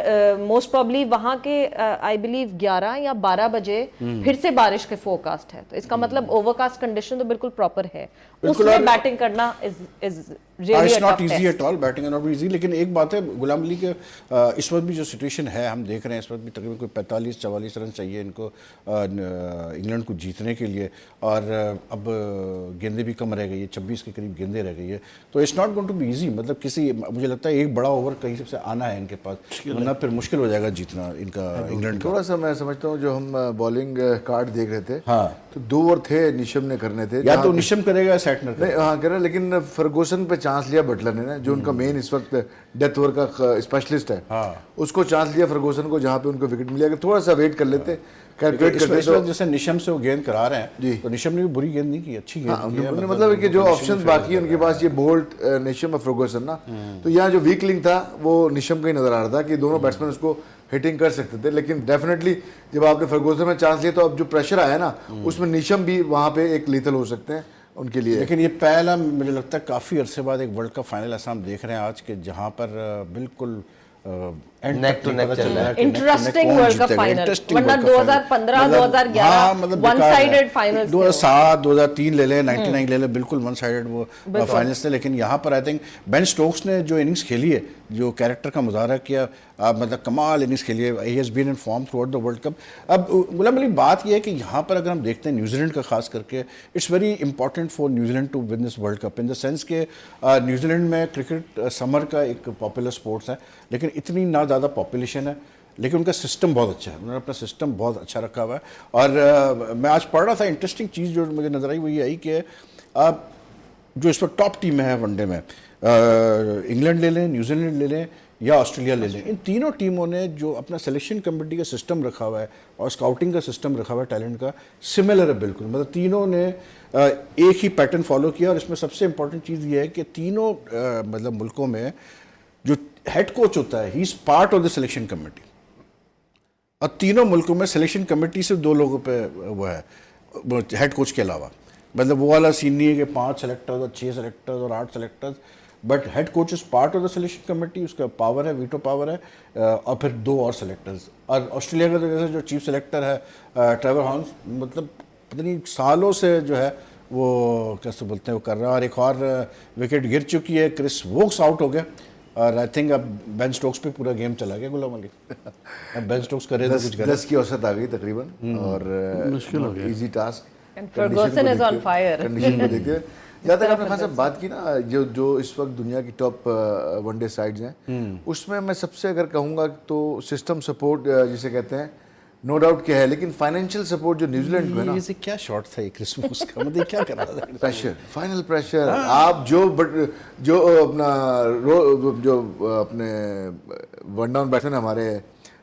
मोस्ट प्रॉब्ली वहां के आई बिलीव 11 या 12 बजे फिर से बारिश के फोरकास्ट है, तो इसका मतलब ओवरकास्ट कंडीशन तो बिल्कुल प्रॉपर है, उसमें बैटिंग करना is it's not easy at all, batting is not easy. लेकिन एक बात है गुलाम अली के, इस वक्त भी जो सिचुएशन है हम देख रहे हैं, इस वक्त भी तकरीबन कोई 45-44 रन चाहिए इनको इंग्लैंड को जीतने के लिए, और अब गेंदें भी कम रह गई है, 26 के करीब गेंदें रह गई है, तो it's not going to be easy. मतलब किसी, मुझे लगता है एक बड़ा ओवर कहीं से आना है इनके पास, वरना फिर मुश्किल हो जाएगा जीतना इनका इंग्लैंड का। थोड़ा सा मैं समझता हूँ जो हम बॉलिंग कार्ड देख रहे थे, हाँ, तो 2 ओवर थे निशम ने करने थे, या तो निशम करेगा या सैटनर करेगा, हाँ कर रहा, लेकिन फर्गूसन पे चांस लिया बटलर ने ना, जो उनका मेन इस वक्त डेथ ओवर का स्पेशलिस्ट है, हाँ, उसको चांस लिया फर्गूसन को, जहाँ पे उनको विकेट मिली। अगर थोड़ा सा वेट कर लेते, कैलकुलेट करते, तो जैसे निशम से वो गेंद करा रहे हैं जी, तो निशम ने भी बुरी गेंद नहीं की, अच्छी गेंद की है, मतलब कि जो ऑप्शंस बाकी है उनके पास, ये बोल्ट, निशम और फर्गूसन ना, तो यहाँ जो वीक लिंक था वो निशम का ही नजर आ रहा था कि दोनों बैट्समैन उसको हिटिंग कर सकते थे, लेकिन डेफिनेटली जब आपने फर्गूसन में चांस लिया तो अब जो प्रेशर आया ना, उसमें निशम भी वहाँ पे एक लीथल हो सकते हैं उनके लिए। लेकिन ये पहला मुझे लगता है काफ़ी अरसे बाद एक वर्ल्ड कप फाइनल ऐसा हम देख रहे हैं आज के, जहाँ पर बिल्कुल नेक टू नेक चल रहा है, इंटरेस्टिंग वर्ल्ड कप फाइनल, वरना 2015 2011 वन साइडेड फाइनल्स, 2007 2003 ले ले, 99 ले ले, बिल्कुल वन साइडेड वो फाइनल्स थे। लेकिन यहाँ पर आई थिंक बेन स्टोक्स ने जो इनिंग्स खेली है, जो कैरेक्टर का मुजाहरा किया, मतलब कमाल इनिंग्स खेली है, he has been in form throughout the world cup. अब गुलाम अली बात यह है कि यहाँ पर अगर हम देखते हैं न्यूजीलैंड का खास करके, it's very important for New Zealand to win this world cup, in the sense के न्यूजीलैंड में क्रिकेट समर का एक पॉपुलर स्पोर्ट्स है, लेकिन इतनी ना ज़्यादा पॉपुलेशन है, लेकिन उनका सिस्टम बहुत अच्छा है, उन्होंने अपना सिस्टम बहुत अच्छा रखा हुआ है। और मैं आज पढ़ रहा था, इंटरेस्टिंग चीज़ जो मुझे नजर आई वो ये आई कि जो इस वक्त टॉप टीम है वनडे में, इंग्लैंड ले लें, न्यूजीलैंड ले लें या ऑस्ट्रेलिया ले लें, इन तीनों टीमों ने जो अपना सिलेक्शन कमेटी का सिस्टम रखा हुआ है और स्काउटिंग का सिस्टम रखा हुआ है टैलेंट का, सिमिलर है बिल्कुल। मतलब तीनों ने एक ही पैटर्न फॉलो किया। और इसमें सबसे इंपॉर्टेंट चीज़ ये है कि तीनों मतलब मुल्कों में जो हेड कोच होता है, he is part of the selection committee. और तीनों मुल्कों में सिलेक्शन कमेटी से 2 लोगों पे वो है हेड कोच के अलावा। मतलब वो वाला सीन नहीं है कि 5 सेलेक्टर्स और 6 सेलेक्टर्स और 8 selectors, but head coach is part of the selection committee, उसका पावर है, वीटो पावर है, और फिर 2 और सेलेक्टर्स। और ऑस्ट्रेलिया का तो जैसे जो चीफ सेलेक्टर है ट्रेवर हॉर्न्स, मतलब पता नहीं सालों से जो है वो कैसे बोलते हैं वो कर रहा है। और एक और विकेट गिर चुकी है, क्रिस वोक्स आउट हो गया, और आई थिंक अब बेन स्टोक्स पे पूरा गेम चला गया गुलाम अली। अब बेन स्टोक्स करे तो कुछ करे। 10 की औसत आ गई तकरीबन, और मुश्किल हो गया। Easy task. And Ferguson is on fire. Condition को देखते हुए जहाँ तक आपने खान साहब बात की ना, जो इस वक्त दुनिया की टॉप वनडे साइड्स हैं, उसमें मैं सबसे अगर कहूँगा तो सिस्टम सपोर्ट जिसे कहते हैं, नो डाउट क्या है, लेकिन फाइनेंशियल सपोर्ट जो न्यूजीलैंड को है ना, ये क्या शॉट था ये क्रिस वोक्स का, मतलब क्या कर रहा था? Pressure, final pressure. आप जो अपना जो अपने वन डाउन बैट्समैन हमारे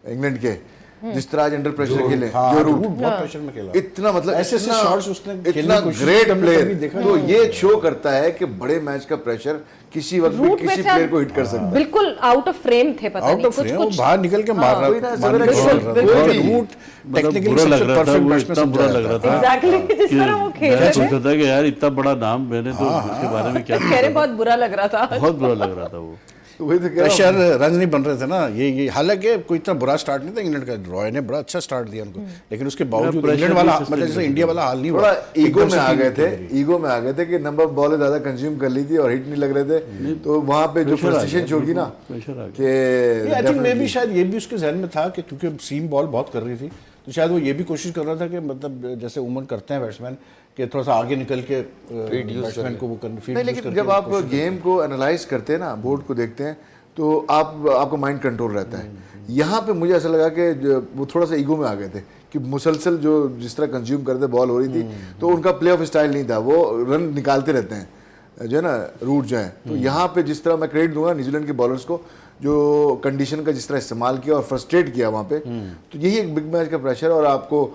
इंग्लैंड के जिस तरह आज अंडर प्रेशर खेले, जो रूट बहुत प्रेशर में खेला, इतना मतलब ऐसे इतना शॉट्स उसने खेलने इतना की कोशिश ग्रेट की, हमने प्लेयर, कभी देखा तो नहीं। ये शो करता है कि बड़े मैच का प्रेशर किसी वक्त भी रूट में किसी से आप प्लेयर को हिट कर सकता है। बिल्कुल आउट ऑफ फ्रेम थे, पता आउट नहीं ऑफ कुछ फ्रेम, वो कुछ बाहर निकल के मार रहा वही ना, था, सवेरे मारने की बिल्कुल, कोशिश कर बिल्कुल। रहा था। रूट मतलब टेक्निकली बुरा लग सबसे रहा था, परफेक्ट वो बैट्समैन इतना बुरा लग रहा था एग्जैक्टली जिस तरह वो खेल मैं रहे थे, सोचता था कि यार इतना बड़ा नाम मैंने तो उसके बारे में क्या कह रहे बहुत बुरा लग रहा था। बहुत बुरा लग रहा था वो। वही तो कह रहा हूँ। प्रेशर रन नहीं बन रहे थे ना, ये हालांकि कोई इतना बुरा स्टार्ट नहीं था इंग्लैंड का, रॉय ने बड़ा अच्छा स्टार्ट दिया उनको, लेकिन उसके बावजूद pressure इंग्लैंड वाला भी मतलब जैसे इंडिया वाला हाल नहीं हुआ। थोड़ा ईगो एकदम में से आ टीम गए थे, खेल रही। ईगो में आ गए थे कि नंबर बॉलें ज्यादा कंज्यूम कर ली थी और हिट नहीं लग रहे थे, तो वहां पे जो Pressure आ फ्रस्ट्रेशन गया, होगी ना pressure आ कि आई थिंक मे भी शायद ये भी उसके जहन में था कि क्योंकि सीम बॉल बहुत कर रही थी, तो शायद वो ये भी कोशिश कर रहा था कि मतलब जैसे उमन करते हैं बैट्समैन कि थोड़ा सा आगे निकल के बैट्समैन को वो करने फील्ड नहीं, लेकिन जब आप गेम को एनालाइज करते हैं ना, बोर्ड को देखते हैं, तो आपको माइंड कंट्रोल रहता है। यहाँ पे मुझे ऐसा लगा कि वो थोड़ा सा ईगो में आ गए थे कि मुसलसल जो जिस तरह कंज्यूम करते बॉल हो रही थी, तो उनका प्ले ऑफ स्टाइल नहीं था, वो रन निकालते रहते हैं जो है ना, रूट जो है। तो यहाँ पे जिस तरह मैं क्रेडिट दूंगा न्यूजीलैंड के बॉलर्स को, जो कंडीशन का जिस तरह इस्तेमाल किया और फ्रस्ट्रेट किया वहाँ पे, तो यही एक बिग मैच का प्रेशर। और आपको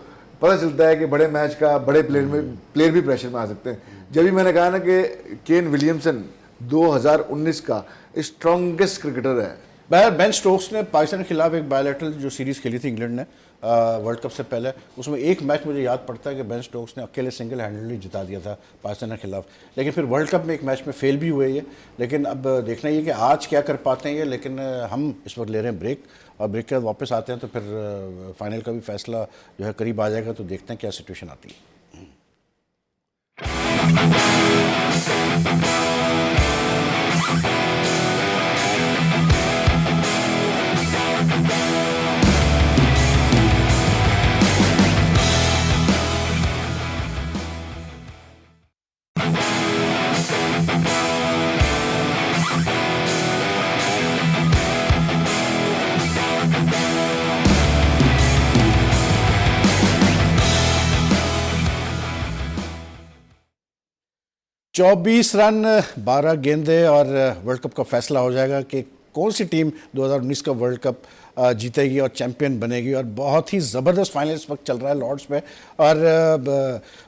पता चलता है कि बड़े मैच का बड़े प्लेयर भी प्रेशर में आ सकते हैं। जब भी मैंने कहा ना कि केन विलियमसन 2019 का स्ट्रॉन्गेस्ट क्रिकेटर है। बेन स्टोक्स ने पाकिस्तान के खिलाफ एक बायलैटरल जो सीरीज़ खेली थी इंग्लैंड ने वर्ल्ड कप से पहले, उसमें एक मैच मुझे याद पड़ता है कि बेन स्टोक्स ने अकेले सिंगल हैंडली जिता दिया था पाकिस्तान के खिलाफ। लेकिन फिर वर्ल्ड कप में एक मैच में फेल भी हुए ये। लेकिन अब देखना ये कि आज क्या कर पाते हैं ये। लेकिन हम इस वक्त ले रहे हैं ब्रेक, और ब्रेक के बाद वापस आते हैं तो फिर फाइनल का भी फैसला जो है करीब आ जाएगा, तो देखते हैं क्या सिचुएशन आती है। चौबीस रन 12 गेंदे और वर्ल्ड कप का फैसला हो जाएगा कि कौन सी टीम 2019 का वर्ल्ड कप जीतेगी और चैंपियन बनेगी। और बहुत ही ज़बरदस्त फाइनल इस वक्त चल रहा है लॉर्ड्स में। और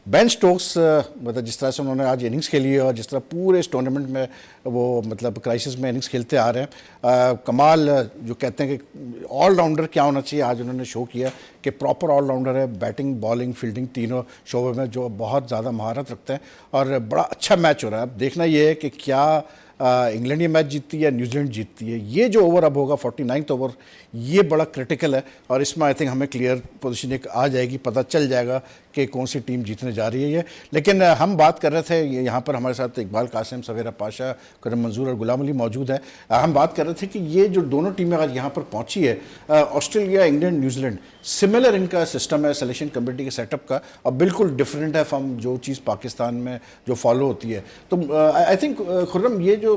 बेन स्टोक्स मतलब जिस तरह से उन्होंने आज इनिंग्स खेली है और जिस तरह पूरे इस टूर्नामेंट में वो मतलब क्राइसिस में इनिंग्स खेलते आ रहे हैं, कमाल जो कहते हैं कि ऑलराउंडर क्या होना चाहिए, आज उन्होंने शो किया कि प्रॉपर ऑलराउंडर है, बैटिंग बॉलिंग फील्डिंग तीनों शोबे में जो बहुत ज़्यादा महारत रखते हैं। और बड़ा अच्छा मैच हो रहा है। अब देखना ये है कि क्या इंग्लैंड ये मैच जीतती है या न्यूजीलैंड जीतती है। ये जो ओवर अब होगा 49th ओवर, ये बड़ा क्रिटिकल है। और इसमें आई थिंक हमें क्लियर पोजीशन एक आ जाएगी, पता चल जाएगा कि कौन सी टीम जीतने जा रही है ये। लेकिन हम बात कर रहे थे, यहाँ पर हमारे साथ इकबाल कासिम, सवेरा पाशा, करम मंजूर और गुलाम अली मौजूद है। हम बात कर रहे थे कि ये जो दोनों टीमें आज यहाँ पर पहुँची है, ऑस्ट्रेलिया, इंग्लैंड, न्यूजीलैंड, सिमिलर इनका सिस्टम है सिलेक्शन कमेटी के सेटअप का, और बिल्कुल डिफरेंट है फ्रॉम जो चीज़ पाकिस्तान में जो फॉलो होती है। तो आई थिंक खुर्रम, ये जो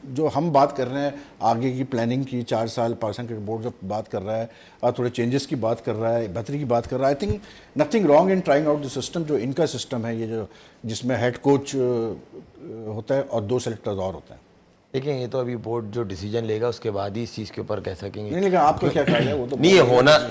जो हम बात कर रहे हैं आगे की प्लानिंग की, 4 साल पाकिस्तान क्रिकेट बोर्ड जब बात कर रहा है और थोड़े चेंजेस की बात कर रहा है, बेहतरी की बात कर रहा है, I think nothing wrong in trying out the system जो इनका सिस्टम है, ये जो जिसमें हेड कोच होता है और 2 सेलेक्टर्स और होते हैं। देखिए ये तो अभी बोर्ड जो डिसीजन लेगा उसके बाद ही इस चीज़ के ऊपर कह सकेंगे। नहीं, लेकिन आपका क्या ख्याल है? वो तो नहीं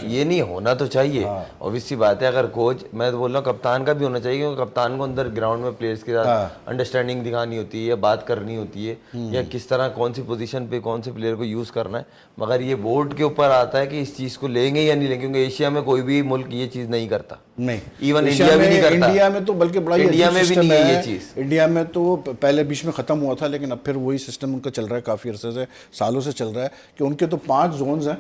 ये नहीं होना तो चाहिए, ऑब्वियस सी बात है। अगर कोच, मैं तो बोल रहा हूँ कप्तान का भी होना चाहिए, क्योंकि कप्तान को अंदर ग्राउंड में प्लेयर्स के साथ अंडरस्टैंडिंग दिखानी होती है, बात करनी होती है, या किस तरह कौन सी पोजीशन पे कौन से प्लेयर को यूज़ करना है। मगर ये बोर्ड के ऊपर आता है कि इस चीज़ को लेंगे या नहीं लेंगे, क्योंकि एशिया में कोई भी मुल्क ये चीज़ नहीं करता, नहीं, इवन इंडिया भी नहीं करता। इंडिया में तो बल्कि बड़ा ही इंडिया अजीब में भी सिस्टम नहीं है है ये चीज़। इंडिया में तो पहले बीच में ख़त्म हुआ था, लेकिन अब फिर वही सिस्टम उनका चल रहा है, काफ़ी अरसे से, सालों से चल रहा है कि उनके तो 5 जोन्स हैं,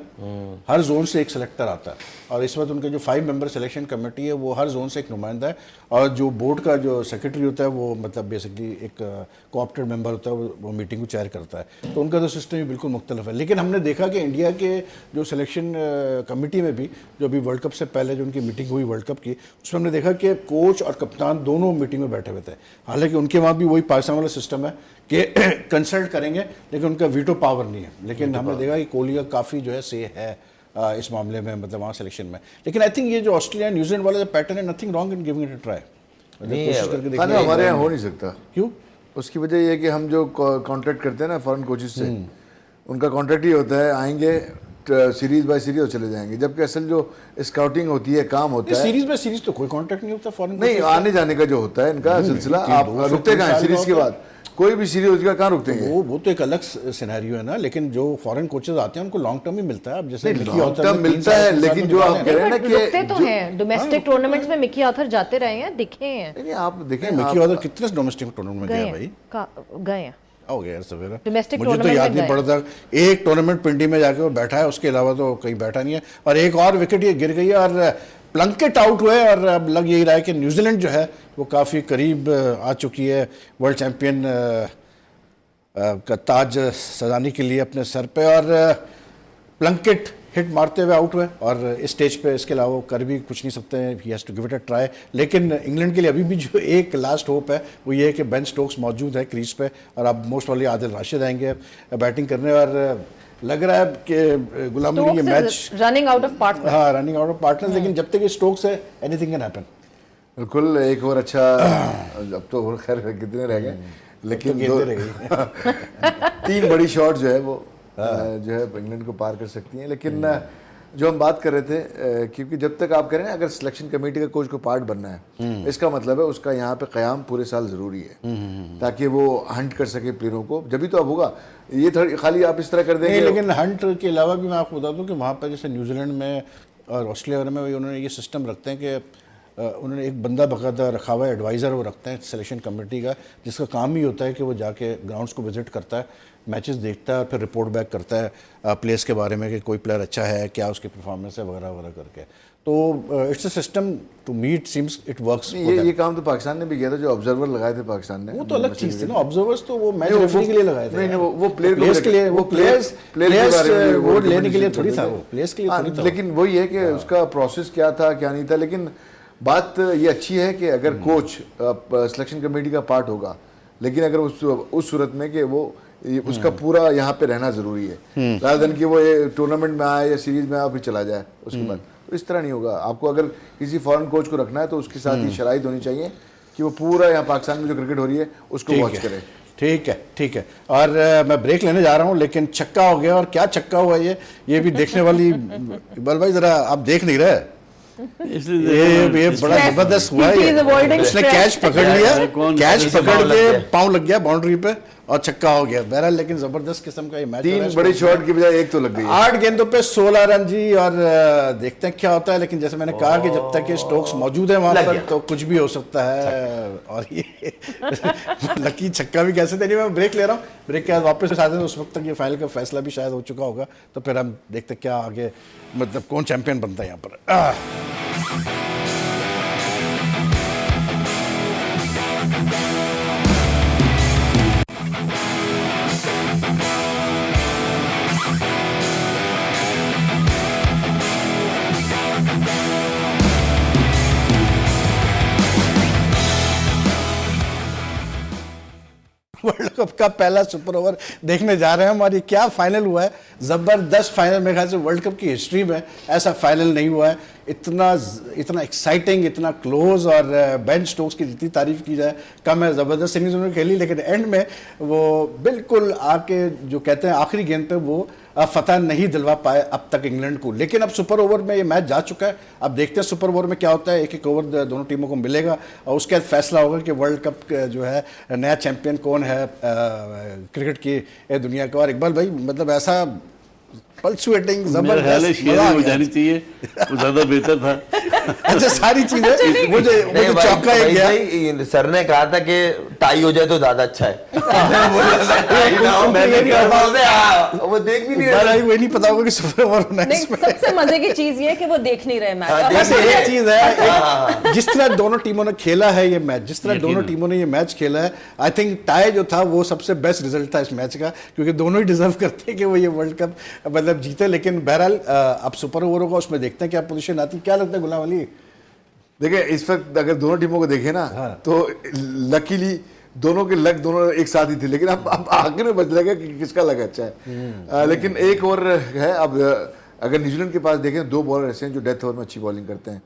हर जोन से एक सेलेक्टर आता है, और इस वक्त उनके जो 5 मेंबर सिलेक्शन कमेटी है वो हर जोन से एक नुमाइंदा है, और जो बोर्ड का जो सेक्रेटरी होता है वो मतलब बेसिकली एक कोऑप्टेड मेंबर होता है, वो मीटिंग को चेयर करता है। तो उनका तो सिस्टम ही बिल्कुल मुख्तलिफ है। लेकिन हमने देखा कि इंडिया के जो सिलेक्शन कमेटी में भी जो अभी वर्ल्ड कप से पहले जो उनकी मीटिंग हुई वर्ल्ड कप की, उसमें हमने देखा कि कोच और कप्तान दोनों मीटिंग में बैठे हुए थे। हालांकि उनके वहाँ भी वही पाकिस्तान वाला सिस्टम है कि कंसल्ट करेंगे, लेकिन उनका वीटो पावर नहीं है। लेकिन हमने देखा कि कोहली का काफ़ी जो है से है इस मामले में, मतलब वहाँ सिलेक्शन में। लेकिन आई थिंक ये जो ऑस्ट्रेलिया न्यूजीलैंड वाला जो पैटर्न है, nothing wrong in giving it a try. हमारे यहाँ हो नहीं सकता। क्यों? उसकी वजह ये है कि हम जो कॉन्ट्रैक्ट करते हैं ना फॉरेन कोचेज से, उनका कॉन्ट्रैक्ट ही होता है आएंगे सीरीज बाय सीरीज और चले जाएंगे, जबकि असल जो स्काउटिंग होती है, काम होता है। सीरीज बाय सीरीज तो कोई कॉन्ट्रैक्ट नहीं होता फॉरेन, नहीं, आने जाने का जो होता है इनका सिलसिला, आप रुकते कहाँ हैं सीरीज के बाद? कोई भी सीरीज होती है कहाँ रुकते हैं? वो तो एक अलग सिनेरियो है ना। लेकिन जो फॉरेन कोचेस आते हैं उनको लॉन्ग टर्म ही मिलता है। अब जैसे लॉन्ग टर्म मिलता है, लेकिन जो आप कह रहे हैं ना कि रुकते तो हैं, डोमेस्टिक टूर्नामेंट्स में मिकी आर्थर जाते रहे हैं, दिखे हैं। नहीं, आप देखें मिकी आर्थर कितने डोमेस्टिक टूर्नामेंट में गया भाई? गए हैं हो गया यार सवेरा, Domestic मुझे तो tournament याद में नहीं पड़ता। एक टूर्नामेंट पिंडी में जाके वो बैठा है, उसके अलावा तो कहीं बैठा नहीं है। और एक और विकेट ये गिर गई है और प्लंकेट आउट हुए, और अब लग यही रहा है कि न्यूजीलैंड जो है वो काफ़ी करीब आ चुकी है वर्ल्ड चैम्पियन का ताज सजाने के लिए अपने सर पे। और प्लंकेट हिट मारते हुए आउट हुए, और इस स्टेज पे इसके अलावा वो कर भी कुछ नहीं सकते हैं, he has to give it a try. लेकिन इंग्लैंड के लिए अभी भी जो एक लास्ट होप है वो ये है कि बेन स्टोक्स मौजूद है क्रीज पे, और अब मोस्ट वाली आदिल राशिद आएंगे बैटिंग करने। और लग रहा है कि गुलाम अली ये match running out of partner, हाँ रनिंग आउट ऑफ पार्टनर। लेकिन जब तक ये स्टोक्स है एनीथिंग कैन हैपन। बिल्कुल। एक और अच्छा, अब तो और खैर कितने रह गए, लेकिन गेंदें रह गई। 3 बड़ी शॉट जो है वो जो है इंग्लैंड को पार कर सकती हैं। लेकिन जो हम बात कर रहे थे, क्योंकि जब तक आप कह रहे हैं अगर सिलेक्शन कमेटी का कोच को पार्ट बनना है, इसका मतलब है उसका यहाँ पे क़याम पूरे साल ज़रूरी है, ताकि वो हंट कर सके प्लेयरों को, जब भी तो अब होगा। ये खाली आप इस तरह कर देंगे। लेकिन हंट के अलावा भी मैं आपको बता दूं कि वहाँ पर जैसे न्यूजीलैंड में और ऑस्ट्रेलिया में उन्होंने ये सिस्टम रखते हैं कि उन्होंने एक बंदा बकायदा रखा हुआ है, एडवाइज़र वो रखते हैं सिलेक्शन कमेटी का, जिसका काम ही होता है कि वो जाके ग्राउंड्स को विजिट करता है, मैचेस देखता है और फिर रिपोर्ट बैक करता है प्लेयर्स के बारे में कि कोई प्लेयर अच्छा है, क्या उसकी परफॉर्मेंस है वगैरह वगैरह करके। तो it's a system to me, it seems it works. ये काम तो पाकिस्तान ने भी किया था, जो ऑब्जर्वर लगाए थे पाकिस्तान ने। वो तो अलग चीज़ थी ना, ऑब्जर्वर्स तो वो मैच रेफरी के लिए लगाए थे। नहीं, वो प्लेयर्स के लिए, वो प्लेयर्स वो लेने के लिए थोड़ी था, वो प्लेयर्स के लिए थोड़ी था। लेकिन वही है कि उसका प्रोसेस क्या था क्या नहीं था। लेकिन बात ये अच्छी है कि अगर कोच सिलेक्शन कमेटी का पार्ट होगा, लेकिन अगर उस सूरत में कि वो उसका पूरा यहाँ पे रहना ज़रूरी है, rather than कि वो टूर्नामेंट में आए या सीरीज में आए फिर चला जाए उसके बाद। तो इस तरह नहीं होगा। आपको अगर किसी फॉरेन कोच को रखना है तो उसके साथ ये शराइत होनी चाहिए कि वो पूरा यहाँ पाकिस्तान में जो क्रिकेट हो रही है उसको वॉच करे। ठीक है, ठीक है। और मैं ब्रेक लेने जा रहा हूँ, लेकिन छक्का हो गया, और क्या छक्का हुआ ये भी देखने वाली। इकबाल भाई ज़रा आप देख नहीं रहे, ये बड़ा जबरदस्त हुआ है। उसने कैच पकड़ लिया, कैच पकड़ के पाँव लग गया बाउंड्री पे और छक्का हो गया। बहरहाल लेकिन जबरदस्त किस्म का ये मैच, 3 बड़ी शॉट की बजाय 1 तो लग गई। 8 गेंदों पे 16 रन जी। और देखते हैं क्या होता है। लेकिन जैसे मैंने कहा कि जब तक ये स्टोक्स मौजूद है वहां पर तो कुछ भी हो सकता है। और ये लकी छक्का भी कैसे देनी। मैं ब्रेक ले रहा हूँ, ब्रेक के बाद वापस आते हैं, उस वक्त तक ये फाइनल का फैसला भी शायद हो चुका होगा। तो फिर हम देखते क्या आगे, मतलब कौन चैंपियन बनता है यहाँ पर। वर्ल्ड कप का पहला सुपर ओवर देखने जा रहे हैं हम, और ये क्या फाइनल हुआ है, ज़बरदस्त फाइनल। मेरे ख्याल से वर्ल्ड कप की हिस्ट्री में ऐसा फाइनल नहीं हुआ है, इतना एक्साइटिंग, इतना क्लोज, और बेन स्टोक्स की जितनी तारीफ की जाए कम है। ज़बरदस्त इनिंग्स उन्होंने खेली, लेकिन एंड में वो बिल्कुल आके जो कहते हैं आखिरी गेंद पे वो फतह नहीं दिलवा पाए अब तक इंग्लैंड को। लेकिन अब सुपर ओवर में ये मैच जा चुका है, अब देखते हैं सुपर ओवर में क्या होता है। एक एक ओवर दोनों टीमों को मिलेगा और उसके बाद फैसला होगा कि वर्ल्ड कप जो है नया चैंपियन कौन है क्रिकेट की दुनिया का। और इकबाल भाई, मतलब ऐसा पल्सुएटिंग मेरा ख्याल है जबरदस्त शेयर हो जानी चाहिए, वो ज़्यादा बेहतर था। अच्छा, सारी चीजें वो जो चौका एक गया, सर ने कहा था कि टाई हो जाए तो ज्यादा अच्छा है। वो देख भी नहीं रहे। वही नहीं पता होगा कि सुपर ओवर होना है नहीं, इसमें। सबसे मजे की चीज ये है कि वो देख नहीं रहे मैच। हाँ, बस एक चीज है, जिस तरह दोनों टीमों ने खेला है ये मैच, जिस तरह दोनों टीमों ने ये मैच खेला है, आई थिंक टाई जो था वो सबसे बेस्ट रिजल्ट था इस मैच का, क्योंकि दोनों ही डिजर्व करते हैं कि वो ये वर्ल्ड कप मतलब जीते। लेकिन बहरहाल अब सुपर ओवर होगा, उसमें देखते हैं क्या पोजीशन आती है। क्या लगता है गुलाम अली? देखिए, इस वक्त अगर दोनों टीमों को देखें ना, तो लकीली दोनों के लक दोनों एक साथ ही थे, लेकिन अब आखिर में बच लगा कि किसका लक अच्छा है। लेकिन एक ओवर है अब, अगर न्यूजीलैंड के पास देखें, दो बॉलर ऐसे हैं जो डेथ ओवर में अच्छी बॉलिंग करते हैं,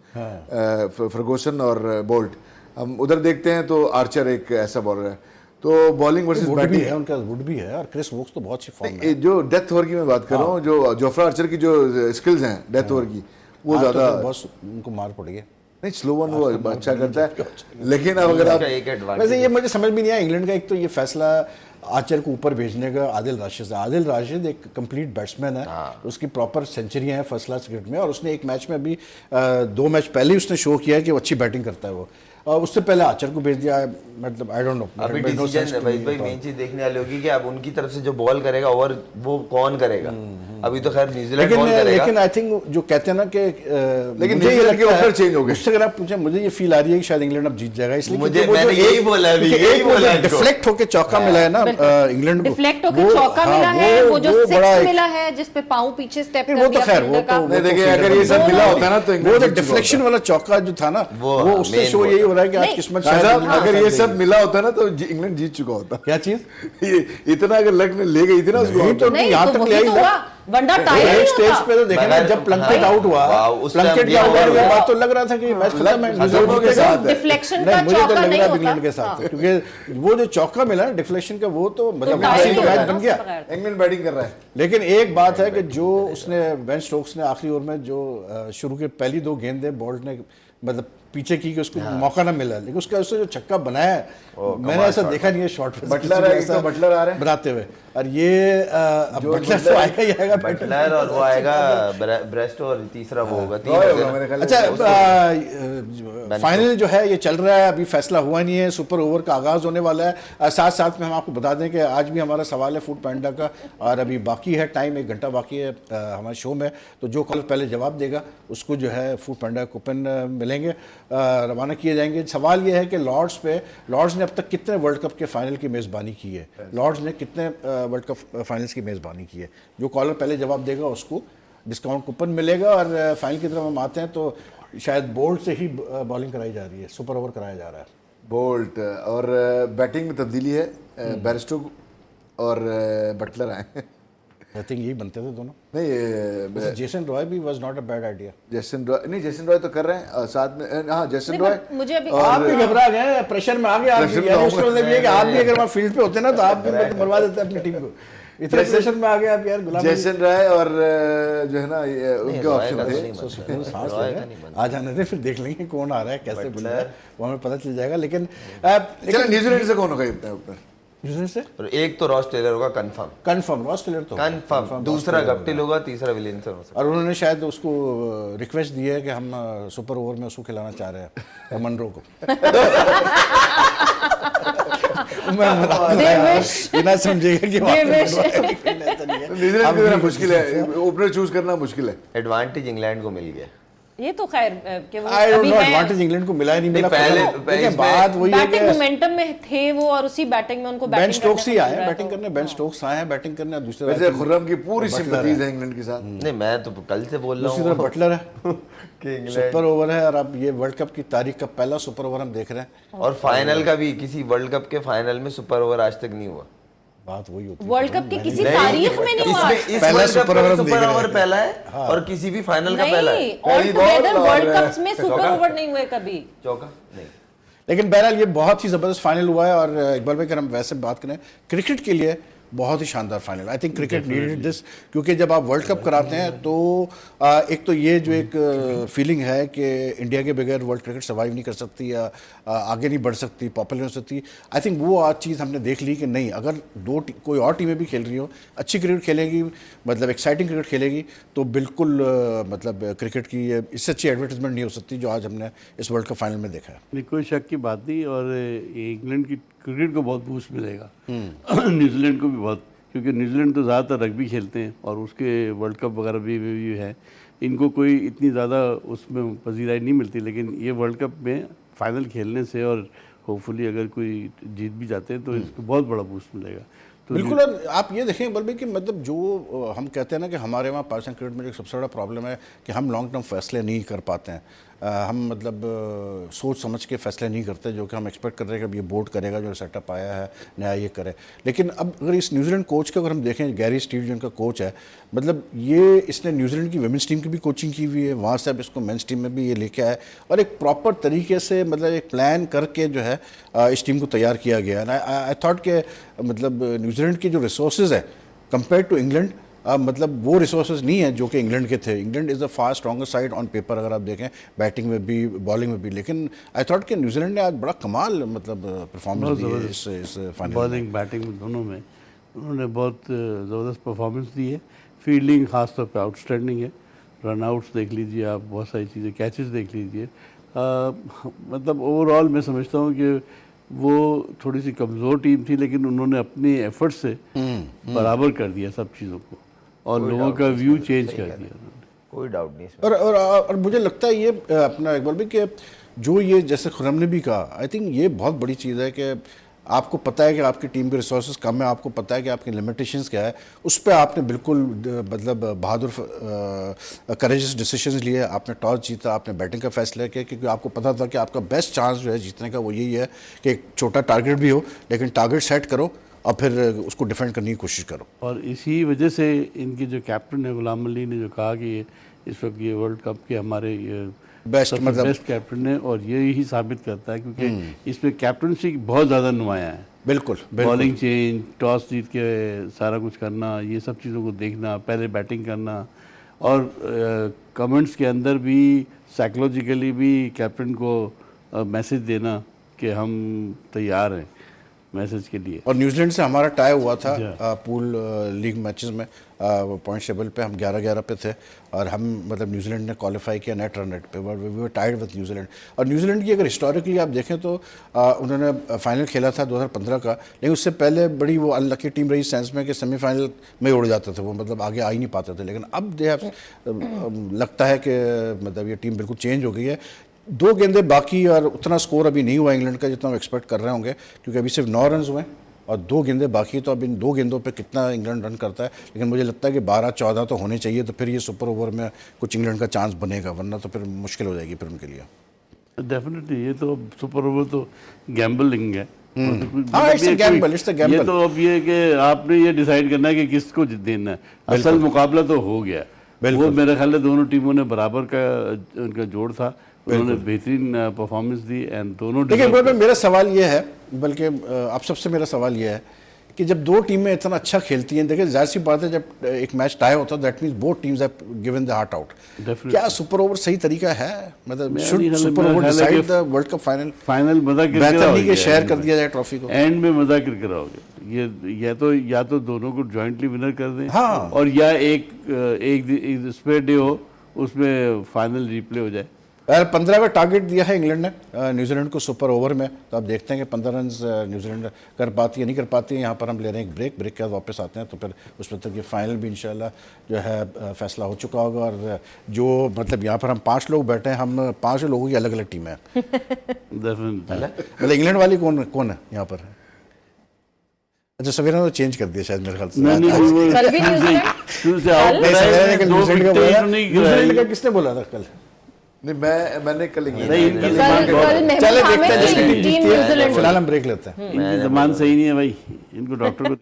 फर्गूसन और बोल्ट। हम उधर देखते हैं तो आर्चर एक ऐसा बॉलर है। तो बॉलिंग वर्सेस वुड भी बैटिंग है, उनका वुड भी है, और क्रिस वोक्स तो बहुत अच्छी फॉर्म में है। जो डेथ ओवर की मैं बात कर रहा हूँ, जो जोफ्रा आर्चर की जो स्किल्स हैं डेथ ओवर की, वो आज तो ज़्यादा बस उनको मार पड़ गया। नहीं, स्लो वन वो अच्छा करता है। लेकिन अब अगर आप एक एडवांटेज वैसे ये मुझे समझ में नहीं आया इंग्लैंड का, एक तो ये फैसला आर्चर को ऊपर भेजने का आदिल राशिद से। आदिल राशिद एक कंप्लीट बैट्समैन है, उसकी प्रॉपर सेंचुरियां हैं फर्स्ट क्लास क्रिकेट में, और उसने एक मैच में अभी 2 मैच पहले ही उसने शो किया है कि वो अच्छी बैटिंग करता है वो। और उससे पहले आर्चर को भेज दिया, मतलब आई डोंट नो। अभी डिसीजन भाई मेन चीज देखने वाली होगी कि अब उनकी तरफ से जो बॉल करेगा ओवर वो कौन करेगा। अभी तो खैर न्यूजीलैंड बॉल करेगा, लेकिन आई थिंक जो कहते हैं ना कि लेकिन न्यूजीलैंड के ओपनर चेंज हो गए। उससे अगर आप पूछे, मुझे ये फील आ रही है कि शायद इंग्लैंड अब जीत जाएगा, इसलिए मुझे मैंने यही बोला अभी, यही बोला इनको। डिफ्लेक्ट होके चौका मिला है ना इंग्लैंड को, डिफ्लेक्ट होकर चौका मिला है, वो जो सिक्स मिला है जिस पे पांव पीछे स्टेप कर वो तो दिया खैर वो तो नहीं, देखिए अगर ये सब मिला होता है ना तो वो जो डिफ्लेक्शन वाला चौका जो था ना, वो उससे शो यही हो रहा है कि आज किस्मत शायद अगर ये सब मिला होता है ना तो इंग्लैंड जीत चुका होता। क्या चीज ये इतना अगर लक में ले गई थी ना उसको, तो नहीं, यहाँ तो तक वही ले आई तो ना। हुआ, वनडा टाई एक नहीं स्टेज होता। पे तो देखे ना, जब प्लंकेट आउट हुआ, प्लंकेट के आउट होने के बाद तो लग रहा था कि मैच खत्म है, न्यूजीलैंड के साथ है। डिफ्लेक्शन का नहीं, मुझे तो चौका लग नहीं रहा है होता। इंग्लैंड के साथ है, क्योंकि वो जो चौका मिला डिफ्लेक्शन का, वो तो मतलब टाई वहाँ से नहीं तो होता मैच ना बन गया। उसके बगैर। इंग्लैंड बैटिंग कर रहा है। लेकिन एक बात है कि जो उसने बेन स्टोक्स ने आखिरी ओवर में जो शुरू के पहली 2 गेंदें बोल्ट ने मतलब पीछे की कि उसको मौका ना मिला, लेकिन उसका उससे जो छक्का बनाया है, मैंने ऐसा देखा नहीं है शॉट पे बटलर है, एक तो बटलर आ रहे हैं बनाते हुए। और ये अब बटलर तो आएगा ही आएगा, बटलर और वो आएगा ब्रेस्ट, और तीसरा वो होगा, तीन रॉय होते होगा हैं मेरे ख्याल अच्छा, फाइनल जो है ये चल रहा है, अभी फैसला हुआ नहीं है, सुपर ओवर का आगाज होने वाला है। साथ साथ में हम आपको बता दें कि आज भी हमारा सवाल है फूड पैंडा का, और अभी बाकी है टाइम, 1 घंटा बाकी है हमारे शो में। तो जो कल पहले जवाब देगा उसको जो है फूड पैंडा कूपन मिलेंगे, रवाना किए जाएंगे। सवाल ये है कि लॉर्ड्स ने अब तक कितने वर्ल्ड कप के फाइनल की मेज़बानी की है, लॉर्ड्स ने कितने वर्ल्ड कप फाइनल्स की मेज़बानी की है। जो कॉलर पहले जवाब देगा उसको डिस्काउंट कूपन मिलेगा। और फाइनल की तरफ हम आते हैं तो शायद बोल्ट से ही बॉलिंग कराई जा रही है, सुपर ओवर कराया जा रहा है। बोल्ट और बैटिंग में तब्दीली है, बैरिस्टो और बटलर आए। आई थिंक यही बनते थे दोनों। नहीं, जेसन रॉय भी was not a bad idea. Jason Roy तो कर रहे हैं साथ में। हाँ, जेसन रॉय। मुझे अभी आप भी घबरा गए, प्रेशर में आ गए आप भी, यानी उसका मतलब ये है कि आप भी अगर वहाँ फील्ड पे होते ना तो आप भी मतलब मरवा देते अपनी टीम को। इतने प्रेशर में आ गए आप यार। गुलाम जेसन रॉय और जो है ना उनके ऑप्शन थे। सांस ले रहे, आ जाने दे, फिर देख लेंगे कौन आ रहा है, कैसे बुला है, वो हमें पता चल जाएगा। लेकिन न्यूजीलैंड से कौन होगा ऊपर? न्यूजीलैंड से और एक तो रॉस टेलर होगा कंफर्म, रॉस टेलर तो कंफर्म, दूसरा गप्टिल होगा, तीसरा विलियमसन हो सकता और उन्होंने शायद उसको रिक्वेस्ट दी है कि हम सुपर ओवर में उसको खिलाना चाह रहे हैं मनरो को। मैं बिना समझेगा कि न्यूजीलैंड की तरह मुश्किल है, ओपनर चूज करना मुश्किल है। है। एडवांटेज इंग्लैंड को मिल गया, ये तो खैर कि वो आई डोंट अभी नो है एडवांटेज इंग्लैंड को मिला ही नहीं मिला। देखिए इसमें बात वही है बैटिंग कि मोमेंटम में थे वो और उसी बैटिंग में उनको बेन बैटिंग स्टोक्स ही करने को आए मिल हैं रहा बैटिंग तो- करने, बेन स्टोक्स आए हैं बैटिंग करने, और दूसरे वैसे खुर्रम की पूरी बटलर सिंपैथीज है। है इंग्लैंड के साथ। नहीं, मैं तो कल से बोल रहा दूसरी तरफ हूँ बटलर है, कि इंग्लैंड सुपर ओवर है, और अब ये वर्ल्ड कप की तारीख का पहला सुपर ओवर हम देख रहे हैं। और फाइनल का भी, किसी वर्ल्ड कप के फाइनल में सुपर ओवर आज तक नहीं हुआ। बात वही होती है। वर्ल्ड कप की किसी नहीं, तारीख में नहीं हुआ इसमें इस पहला वर्ल्ड कप सुपर का ओवर भी हम देख सुपर रहे ओवर हैं। पहला है और किसी भी फाइनल का पहला है। नहीं ऑल टुगेदर वर्ल्ड कप्स में सुपर ओवर नहीं हुए कभी। चौका नहीं। लेकिन बहरहाल ये बहुत ही ज़बरदस्त फाइनल हुआ है, और इकबाल भाई अगर हम वैसे बात करें क्रिकेट के लिए बहुत ही शानदार final. I think cricket needed this, क्योंकि जब आप वर्ल्ड कप कराते हैं तो एक तो ये जो एक फीलिंग है कि इंडिया के बगैर वर्ल्ड क्रिकेट सर्वाइव नहीं कर सकती या आगे नहीं बढ़ सकती, पॉपुलर हो सकती। आई थिंक वो आज चीज़ हमने देख ली कि नहीं, अगर कोई और टीमें भी खेल रही हो, अच्छी क्रिकेट खेलेगी, मतलब एक्साइटिंग क्रिकेट खेलेगी, तो बिल्कुल मतलब क्रिकेट की इससे अच्छी एडवर्टाइजमेंट नहीं हो सकती जो आज हमने इस वर्ल्ड कप फाइनल में देखा है। नहीं, कोई शक की बात नहीं। और ये इंग्लैंड की क्रिकेट को बहुत बूस्ट मिलेगा, न्यूजीलैंड को भी बहुत, क्योंकि न्यूजीलैंड तो ज़्यादातर रग्बी खेलते हैं और उसके वर्ल्ड कप वगैरह भी है। इनको कोई इतनी ज़्यादा उसमें पजीराई नहीं मिलती, लेकिन ये वर्ल्ड कप में फाइनल खेलने से और होपफुली अगर कोई जीत भी जाते हैं तो इसको बहुत बड़ा बूस्ट मिलेगा। तो बिल्कुल। और आप ये देखें बल्कि कि मतलब जो हम कहते हैं ना कि हमारे वहाँ पाकिस्तान क्रिकेट में जो सबसे बड़ा प्रॉब्लम है कि हम लॉन्ग टर्म फैसले नहीं कर पाते हैं। हम मतलब सोच समझ के फैसले नहीं करते, जो कि हम एक्सपेक्ट कर रहे हैं कि अब ये बोर्ड करेगा, जो सेटअप आया है नया ये करे। लेकिन अब अगर इस न्यूजीलैंड कोच का अगर हम देखें, गैरी स्टीव जो इनका कोच है, मतलब ये इसने न्यूजीलैंड की वुमेंस टीम की भी कोचिंग की हुई है, वहाँ से अब इसको मेंस टीम में भी ये लेके आया, और एक प्रॉपर तरीके से मतलब एक प्लान करके जो है इस टीम को तैयार किया गया है। आई थॉट कि मतलब न्यूजीलैंड की जो रिसोर्सेज है कंपेयर टू इंग्लैंड, मतलब वो रिसोर्सेज नहीं है जो कि इंग्लैंड के थे। England is the far stronger side on paper, अगर आप देखें बैटिंग में भी बॉलिंग में भी। लेकिन आई थॉट कि न्यूजीलैंड ने आज बड़ा कमाल मतलब परफॉर्मेंस दी है इस फाइनल में। बॉलिंग बैटिंग में दोनों में उन्होंने बहुत ज़बरदस्त परफॉर्मेंस दी है। फील्डिंग खास तौर पे आउटस्टैंडिंग है। रन आउट्स देख लीजिए आप, बहुत सारी चीज़ें, कैचेस देख लीजिए। मतलब ओवरऑल मैं समझता हूँ कि वो थोड़ी सी कमज़ोर टीम थी, लेकिन उन्होंने अपनी एफर्ट से बराबर कर दिया सब चीज़ों को, और लोगों का व्यू चेंज कर दिया उन्होंने। कोई डाउट नहीं इसमें। और मुझे लगता है ये अपना इकबाल भी कि जो ये जैसे खुरम ने भी कहा, आई थिंक ये बहुत बड़ी चीज़ है कि आपको पता है कि आपकी टीम के रिसोर्सेज कम है, आपको पता है कि आपकी लिमिटेशंस क्या है, उस पर आपने बिल्कुल मतलब बहादुर करेजियस डिसीजंस लिए। आपने टॉस जीता, आपने बैटिंग का फैसला किया, क्योंकि आपको पता था कि आपका बेस्ट चांस जो है जीतने का वो यही है कि एक छोटा टारगेट भी हो, लेकिन टारगेट सेट करो और फिर उसको डिफेंड करने की कोशिश करो। और इसी वजह से इनके जो कैप्टन है गुलाम अली ने जो कहा कि ये इस वक्त ये वर्ल्ड कप के हमारे बेस्ट मतलब बेस्ट कैप्टन है, और ये ही साबित करता है क्योंकि इसमें कैप्टनसी बहुत ज़्यादा नुमाया है। बिल्कुल बॉलिंग चेंज, टॉस जीत के सारा कुछ करना, ये सब चीज़ों को देखना, पहले बैटिंग करना, और कमेंट्स के अंदर भी साइकोलॉजिकली भी कैप्टन को मैसेज देना कि हम तैयार हैं मैसेज के लिए। और न्यूजीलैंड से हमारा टाई हुआ था पूल लीग मैचेस में, पॉइंट टेबल पे हम 11-11 पे थे, और हम मतलब न्यूजीलैंड ने क्वालिफाई किया नेट रन रेट पे, we were tied with New Zealand. और न्यूजीलैंड की अगर हिस्टोरिकली आप देखें तो उन्होंने फाइनल खेला था 2015 का, लेकिन उससे पहले बड़ी वो अनलकी टीम रही सेंस में कि सेमीफाइनल में उड़ जाते थे वो, मतलब आगे आ ही नहीं पाते थे। लेकिन अब दे लगता है कि मतलब ये टीम बिल्कुल चेंज हो गई है। 2 गेंदें बाकी, और उतना स्कोर अभी नहीं हुआ इंग्लैंड का जितना हम एक्सपेक्ट कर रहे होंगे, क्योंकि अभी सिर्फ 9 रन हुए हैं और 2 गेंदें बाकी। तो अब इन 2 गेंदों पे कितना इंग्लैंड रन करता है, लेकिन मुझे लगता है कि 12-14 तो होने चाहिए, तो फिर ये सुपर ओवर में कुछ इंग्लैंड का चांस बनेगा, वरना तो फिर मुश्किल हो जाएगी फिर उनके लिए। डेफिनेटली ये तो सुपर ओवर तो गैम्बलिंग है। हाँ, it's a gamble, it's a gamble। ये तो अब ये कि आपने ये डिसाइड करना है कि किसको देना है। असल मुकाबला तो हो गया, वो मेरे ख्याल है दोनों टीमों ने बराबर का उनका जोड़ था, उन्होंने बेहतरीन परफॉर्मेंस दी एंड दोनों। देखिए मेरा सवाल ये है, बल्कि आप सबसे मेरा सवाल ये है कि जब 2 टीमें इतना अच्छा खेलती हैं, देखिए जाहिर सी बात है जब एक मैच टाई होता है that means both teams have given the heart out. क्या सुपर ओवर सही तरीका है? मतलब should super over decide the world cup final मजा करके बेहतर नहीं कि शेयर कर दिया जाए ट्रॉफी को, एंड में मजा करके रहोगे। ये या तो दोनों को जॉइंटली विनर कर दें, हाँ। और या एक स्पेयर डे हो उसमें फाइनल रिप्ले हो जाए। 15 का टारगेट दिया है इंग्लैंड ने न्यूजीलैंड को सुपर ओवर में, तो आप देखते हैं कि 15 रन न्यूजीलैंड कर पाती है नहीं कर पाती है। यहाँ पर हम ले रहे हैं एक ब्रेक के बाद वापस आते हैं, तो फिर उसमें तक ये फाइनल भी इंशाल्लाह जो है फैसला हो चुका होगा। और जो मतलब यहाँ पर हम 5 लोग बैठे हैं, हम 5 लोगों की अलग अलग टीमें हैं। मतलब इंग्लैंड वाली कौन है यहाँ पर? अच्छा, सवेरा ने तो चेंज कर दिया शायद मेरे ख्याल से। कल भी न्यूजीलैंड का किसने बोला था कल? नहीं, मैंने कल इंग्लैंड चले देखते हैं जिसकी टीम जीतती है। फिलहाल हम ब्रेक लेते हैं। इनकी जबान सही नहीं है भाई, इनको डॉक्टर को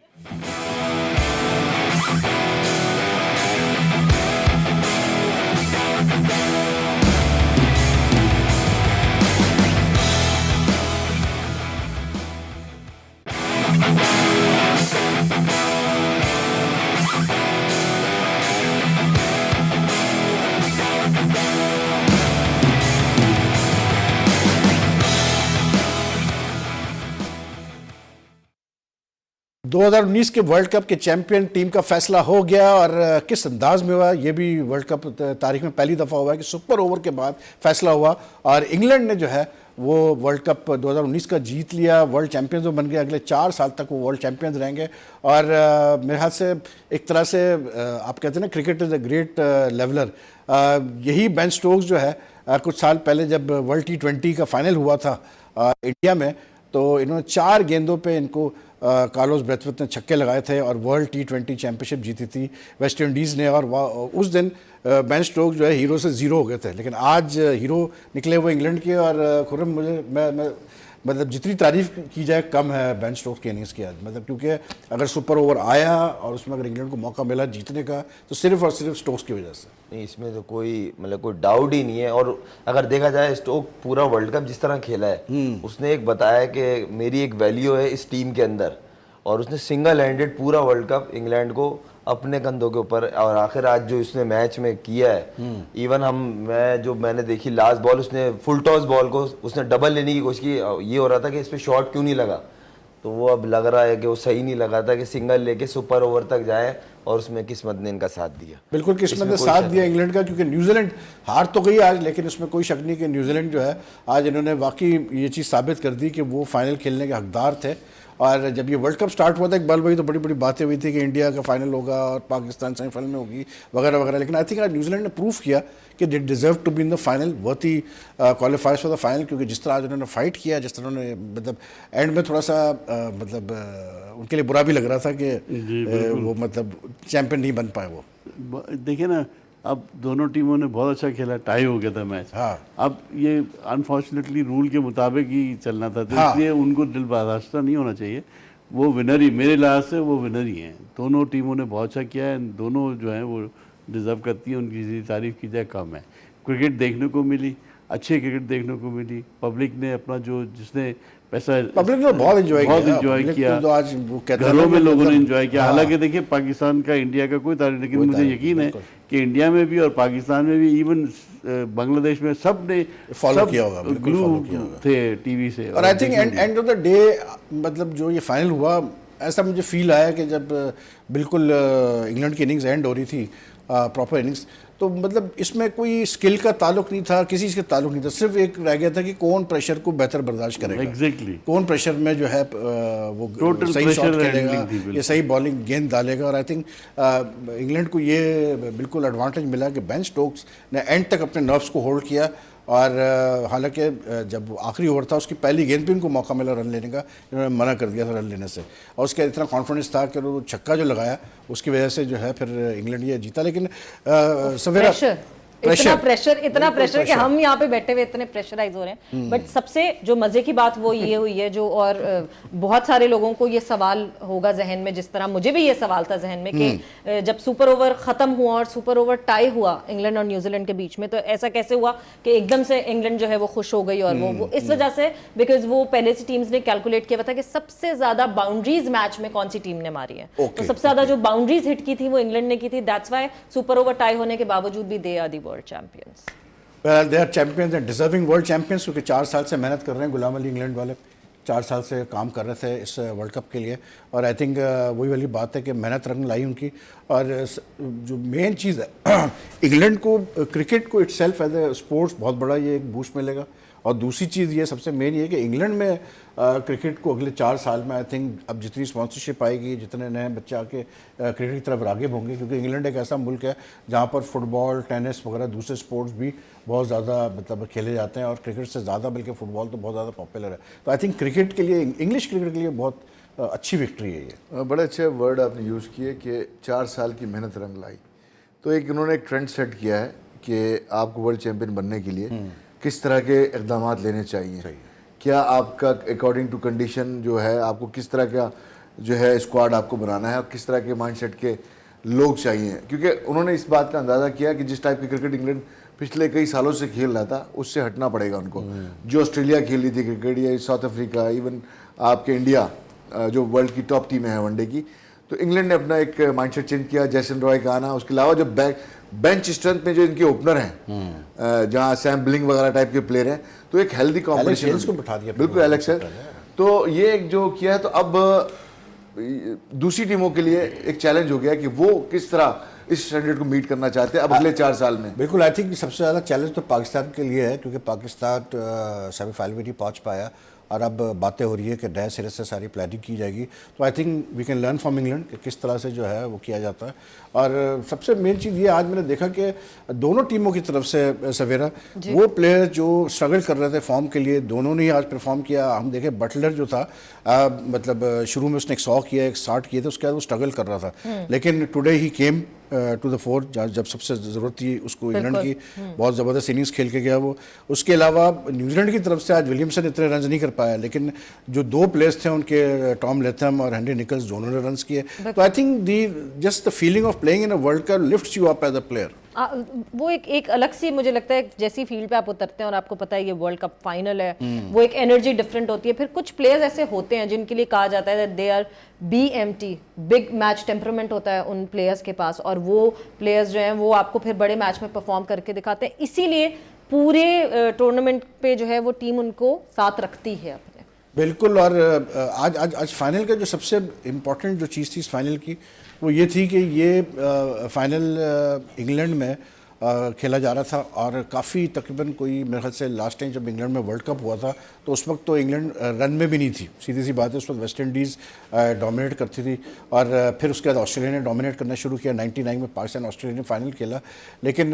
दो 2019 के वर्ल्ड कप के चैंपियन टीम का फैसला हो गया। और किस अंदाज में हुआ, ये भी वर्ल्ड कप तारीख में पहली दफ़ा हुआ है कि सुपर ओवर के बाद फैसला हुआ और इंग्लैंड ने जो है वो वर्ल्ड कप 2019 का जीत लिया, वर्ल्ड चैंपियंस बन गए। अगले 4 साल तक वो वर्ल्ड चैंपियंस रहेंगे। और मेरे ख्याल से एक तरह से आप कहते हैं ना, cricket is a great leveller. यही बेन स्टोक्स जो है कुछ साल पहले जब वर्ल्ड T20 का फाइनल हुआ था इंडिया में, तो इन्होंने 4 गेंदों पे इनको कार्लोस ब्रेथवेट ने छक्के लगाए थे और वर्ल्ड T20 चैंपियनशिप जीती थी वेस्ट इंडीज़ ने। और उस दिन बेन स्टोक्स जो है हीरो से ज़ीरो हो गए थे, लेकिन आज हीरो निकले हुए इंग्लैंड के। और खुर्रम, मुझे मैं मतलब जितनी तारीफ़ की जाए कम है बेन स्टोक्स की इनिंग्स की आज। मतलब क्योंकि अगर सुपर ओवर आया और उसमें अगर इंग्लैंड को मौका मिला जीतने का, तो सिर्फ और सिर्फ स्टोक्स की वजह से। नहीं, इसमें तो कोई डाउट ही नहीं है। और अगर देखा जाए, स्टोक पूरा वर्ल्ड कप जिस तरह खेला है, उसने एक बताया कि मेरी एक वैल्यू है इस टीम के अंदर, और उसने सिंगल हैंडेड पूरा वर्ल्ड कप इंग्लैंड को अपने कंधों के ऊपर। और आखिर आज जो इसने मैच में किया है, इवन मैंने देखी लास्ट बॉल, उसने फुल टॉस बॉल को उसने डबल लेने की कोशिश की। ये हो रहा था कि इस पे शॉट क्यों नहीं लगा, तो वो अब लग रहा है कि वो सही नहीं लगा था कि सिंगल लेके सुपर ओवर तक जाए, और उसमें किस्मत ने इनका साथ दिया। बिल्कुल किस्मत ने साथ दिया इंग्लैंड का, क्योंकि न्यूजीलैंड हार तो गई आज, लेकिन इसमें कोई शक नहीं कि न्यूजीलैंड जो है आज इन्होंने वाकई ये चीज़ साबित कर दी कि वो फाइनल खेलने के हकदार थे। और जब ये वर्ल्ड कप स्टार्ट हुआ था एक बाल भाई, तो बड़ी बड़ी बातें हुई थी कि इंडिया का फाइनल होगा और पाकिस्तान सेमीफाइनल में होगी वगैरह वगैरह। लेकिन आई थिंक आज न्यूजीलैंड ने प्रूव किया कि they deserve to be in the final, worth he qualifies for the final. क्योंकि जिस तरह आज उन्होंने फाइट किया, जिस तरह उन्होंने मतलब एंड में थोड़ा सा उनके लिए बुरा भी लग रहा था कि वो मतलब चैंपियन नहीं बन पाए वो। देखिए ना, अब दोनों टीमों ने बहुत अच्छा खेला, टाई हो गया था मैच। हाँ। अब ये अनफॉर्चुनेटली रूल के मुताबिक ही चलना था, तो इसलिए उनको दिल बर्दाश्त नहीं होना चाहिए। वो विनर ही, मेरे लिहाज से वो विनर ही हैं। दोनों टीमों ने बहुत अच्छा किया है, दोनों जो हैं वो डिज़र्व करती हैं, उनकी तारीफ़ की जाए कम है। क्रिकेट देखने को मिली, अच्छी क्रिकेट देखने को मिली। पब्लिक ने अपना जो जिसने पैसा, पब्लिक ने बहुत एंजॉय किया, तो आज वो कहते हैं घरों में लोगों ने एंजॉय किया। हालांकि देखिए, पाकिस्तान का इंडिया का कोई तारीफ, लेकिन मुझे यकीन है कि इंडिया में भी और पाकिस्तान में भी, इवन बांग्लादेश में, सब ने फॉलो किया होगा, ग्लू थे टीवी से। और I think end of the day मतलब जो ये फाइनल हुआ, ऐसा मुझे फील आया कि जब बिल्कुल इंग्लैंड की इनिंग्स एंड हो रही थी, प्रॉपर इनिंग्स, तो मतलब इसमें कोई स्किल का ताल्लुक नहीं था, किसी चीज़ का ताल्लुक नहीं था। सिर्फ एक रह गया था कि कौन प्रेशर को बेहतर बर्दाश्त करेगा। एग्जैक्टली, कौन प्रेशर में जो है वो सही शॉट खेलेगा, ये सही बॉलिंग गेंद डालेगा। और आई थिंक इंग्लैंड को ये बिल्कुल एडवांटेज मिला कि बेन स्टोक्स ने एंड तक अपने नर्व्स को होल्ड किया। और हालांकि जब आखिरी ओवर था, उसकी पहली गेंद पे उनको मौका मिला रन लेने का, इन्होंने मना कर दिया था रन लेने से। और उसका इतना कॉन्फिडेंस था कि वो छक्का जो लगाया उसकी वजह से जो है फिर इंग्लैंड ये जीता। लेकिन सवेरा इतना प्रेशर कि हम यहाँ पे बैठे हुए इतने प्रेशराइज हो रहे हैं। बट सबसे जो मजे की बात वो ये हुई है, जो और बहुत सारे लोगों को ये सवाल होगा जहन में, जिस तरह मुझे भी ये सवाल था जहन में कि जब सुपर ओवर खत्म हुआ और सुपर ओवर टाई हुआ इंग्लैंड और न्यूजीलैंड के बीच में, तो ऐसा कैसे हुआ कि एकदम से इंग्लैंड जो है वो खुश हो गई। और वो इस वजह से, बिकॉज वो पहले से टीम्स ने कैलकुलेट किया था कि सबसे ज्यादा बाउंड्रीज मैच में कौन सी टीम ने मारी है, तो सबसे ज्यादा जो बाउंड्रीज हिट की थी वो इंग्लैंड ने की थी। That's why super over tie होने के बावजूद भी they are the world champions. Well, they are champions and deserving world champions, क्योंकि 4 साल से मेहनत कर रहे हैं गुलाम अली इंग्लैंड वाले। 4 साल से काम कर रहे थे इस वर्ल्ड कप के लिए, और आई थिंक वही वाली बात है कि मेहनत रंग लाई उनकी। और जो मेन चीज़ है इंग्लैंड को क्रिकेट को इटसेल्फ एज ए स्पोर्ट्स बहुत बड़ा ये एक बूस्ट मिलेगा। और दूसरी चीज़ ये सबसे मेन ये है कि इंग्लैंड में क्रिकेट को अगले 4 साल में आई थिंक अब जितनी स्पॉन्सरशिप आएगी, जितने नए बच्चे आके क्रिकेट की तरफ राग़िब होंगे, क्योंकि इंग्लैंड एक ऐसा मुल्क है जहाँ पर फुटबॉल, टेनिस वगैरह दूसरे स्पोर्ट्स भी बहुत ज़्यादा मतलब खेले जाते हैं, और क्रिकेट से ज़्यादा बल्कि फुटबॉल तो बहुत ज़्यादा पॉपुलर है। तो आई थिंक क्रिकेट के लिए, इंग्लिश क्रिकेट के लिए बहुत अच्छी विक्ट्री है ये। बड़े अच्छे वर्ड आपने यूज़ किए कि 4 साल की मेहनत रंग लाई। तो एक इन्होंने एक ट्रेंड सेट किया है कि आपको वर्ल्ड चैंपियन बनने के लिए किस तरह के इक़दाम लेने चाहिए, क्या आपका अकॉर्डिंग टू कंडीशन जो है आपको किस तरह का जो है स्क्वाड आपको बनाना है, और किस तरह के माइंडसेट के लोग चाहिए। क्योंकि उन्होंने इस बात का अंदाज़ा किया कि जिस टाइप की क्रिकेट इंग्लैंड पिछले कई सालों से खेल रहा था उससे हटना पड़ेगा उनको। जो ऑस्ट्रेलिया खेल रही थी क्रिकेट, या साउथ अफ्रीका, इवन आपके इंडिया जो वर्ल्ड की टॉप टीम है वनडे की, तो इंग्लैंड ने अपना एक माइंडसेट चेंज किया। जैसन रॉय का आना, उसके अलावा जो बेंच स्ट्रेंथ में जो इनके ओपनर हैं, जहाँ सैम ब्लिंग वगैरह टाइप के प्लेयर हैं, तो एक हेल्दी कॉम्बिनेशन को बिठा दिया बिल्कुल एलेक्स है। तो ये एक जो किया है, तो अब दूसरी टीमों के लिए एक चैलेंज हो गया कि वो किस तरह इस स्टैंडर्ड को मीट करना चाहते हैं अब अगले 4 साल में। बिल्कुल, आई थिंक सबसे ज़्यादा चैलेंज तो पाकिस्तान के लिए है, क्योंकि पाकिस्तान सेमीफाइनल में नहीं पहुँच पाया, और अब बातें हो रही है कि नए सिरे से सारी प्लानिंग की जाएगी। तो I think we can learn from England कि किस तरह से जो है वो किया जाता है। और सबसे मेन चीज़ ये आज मैंने देखा कि दोनों टीमों की तरफ से सवेरा वो प्लेयर जो स्ट्रगल कर रहे थे फॉर्म के लिए, दोनों ने ही आज परफॉर्म किया। हम देखें बटलर जो था मतलब शुरू में उसने 100 किया, 60 किए थे, उसके बाद वो स्ट्रगल कर रहा था, लेकिन today he came to the fore जब सबसे ज़रूरत थी उसको इंग्लैंड की, बहुत ज़बरदस्त इनिंग्स खेल के गया वो। उसके अलावा न्यूजीलैंड की तरफ से आज विलियमसन इतने रन नहीं कर पाया, लेकिन जो 2 प्लेयर्स थे उनके, टॉम लेथम और हेनरी निकल्स, दोनों ने रन किए। तो I think the just the feeling of playing in a world cup lifts you up as a player. वो एक अलग सी मुझे लगता है, जैसी फील्ड पे आप उतरते हैं और आपको पता है ये वर्ल्ड कप फाइनल है, वो एक एनर्जी डिफरेंट होती है। फिर कुछ प्लेयर्स ऐसे होते हैं जिनके लिए कहा जाता है they are BMT, big match temperament होता है उन प्लेयर्स के पास, और वो प्लेयर्स जो हैं वो आपको फिर बड़े मैच में परफॉर्म करके दिखाते हैं। इसीलिए पूरे टूर्नामेंट पे जो है वो टीम उनको साथ रखती है अपने। बिल्कुल। और आज फाइनल का जो सबसे इम्पोर्टेंट जो चीज़ थी इस फाइनल की, वो ये थी कि ये फाइनल इंग्लैंड में खेला जा रहा था, और काफ़ी तकरीबन कोई मेरे ख्याल से लास्ट टाइम जब इंग्लैंड में वर्ल्ड कप हुआ था तो उस वक्त तो इंग्लैंड रन में भी नहीं थी, सीधी सी बात है। उस वक्त वेस्ट इंडीज़ डोमिनेट करती थी, और फिर उसके बाद ऑस्ट्रेलिया ने डोमिनेट करना शुरू किया। 99 में पाकिस्तान ऑस्ट्रेलिया ने फाइनल खेला, लेकिन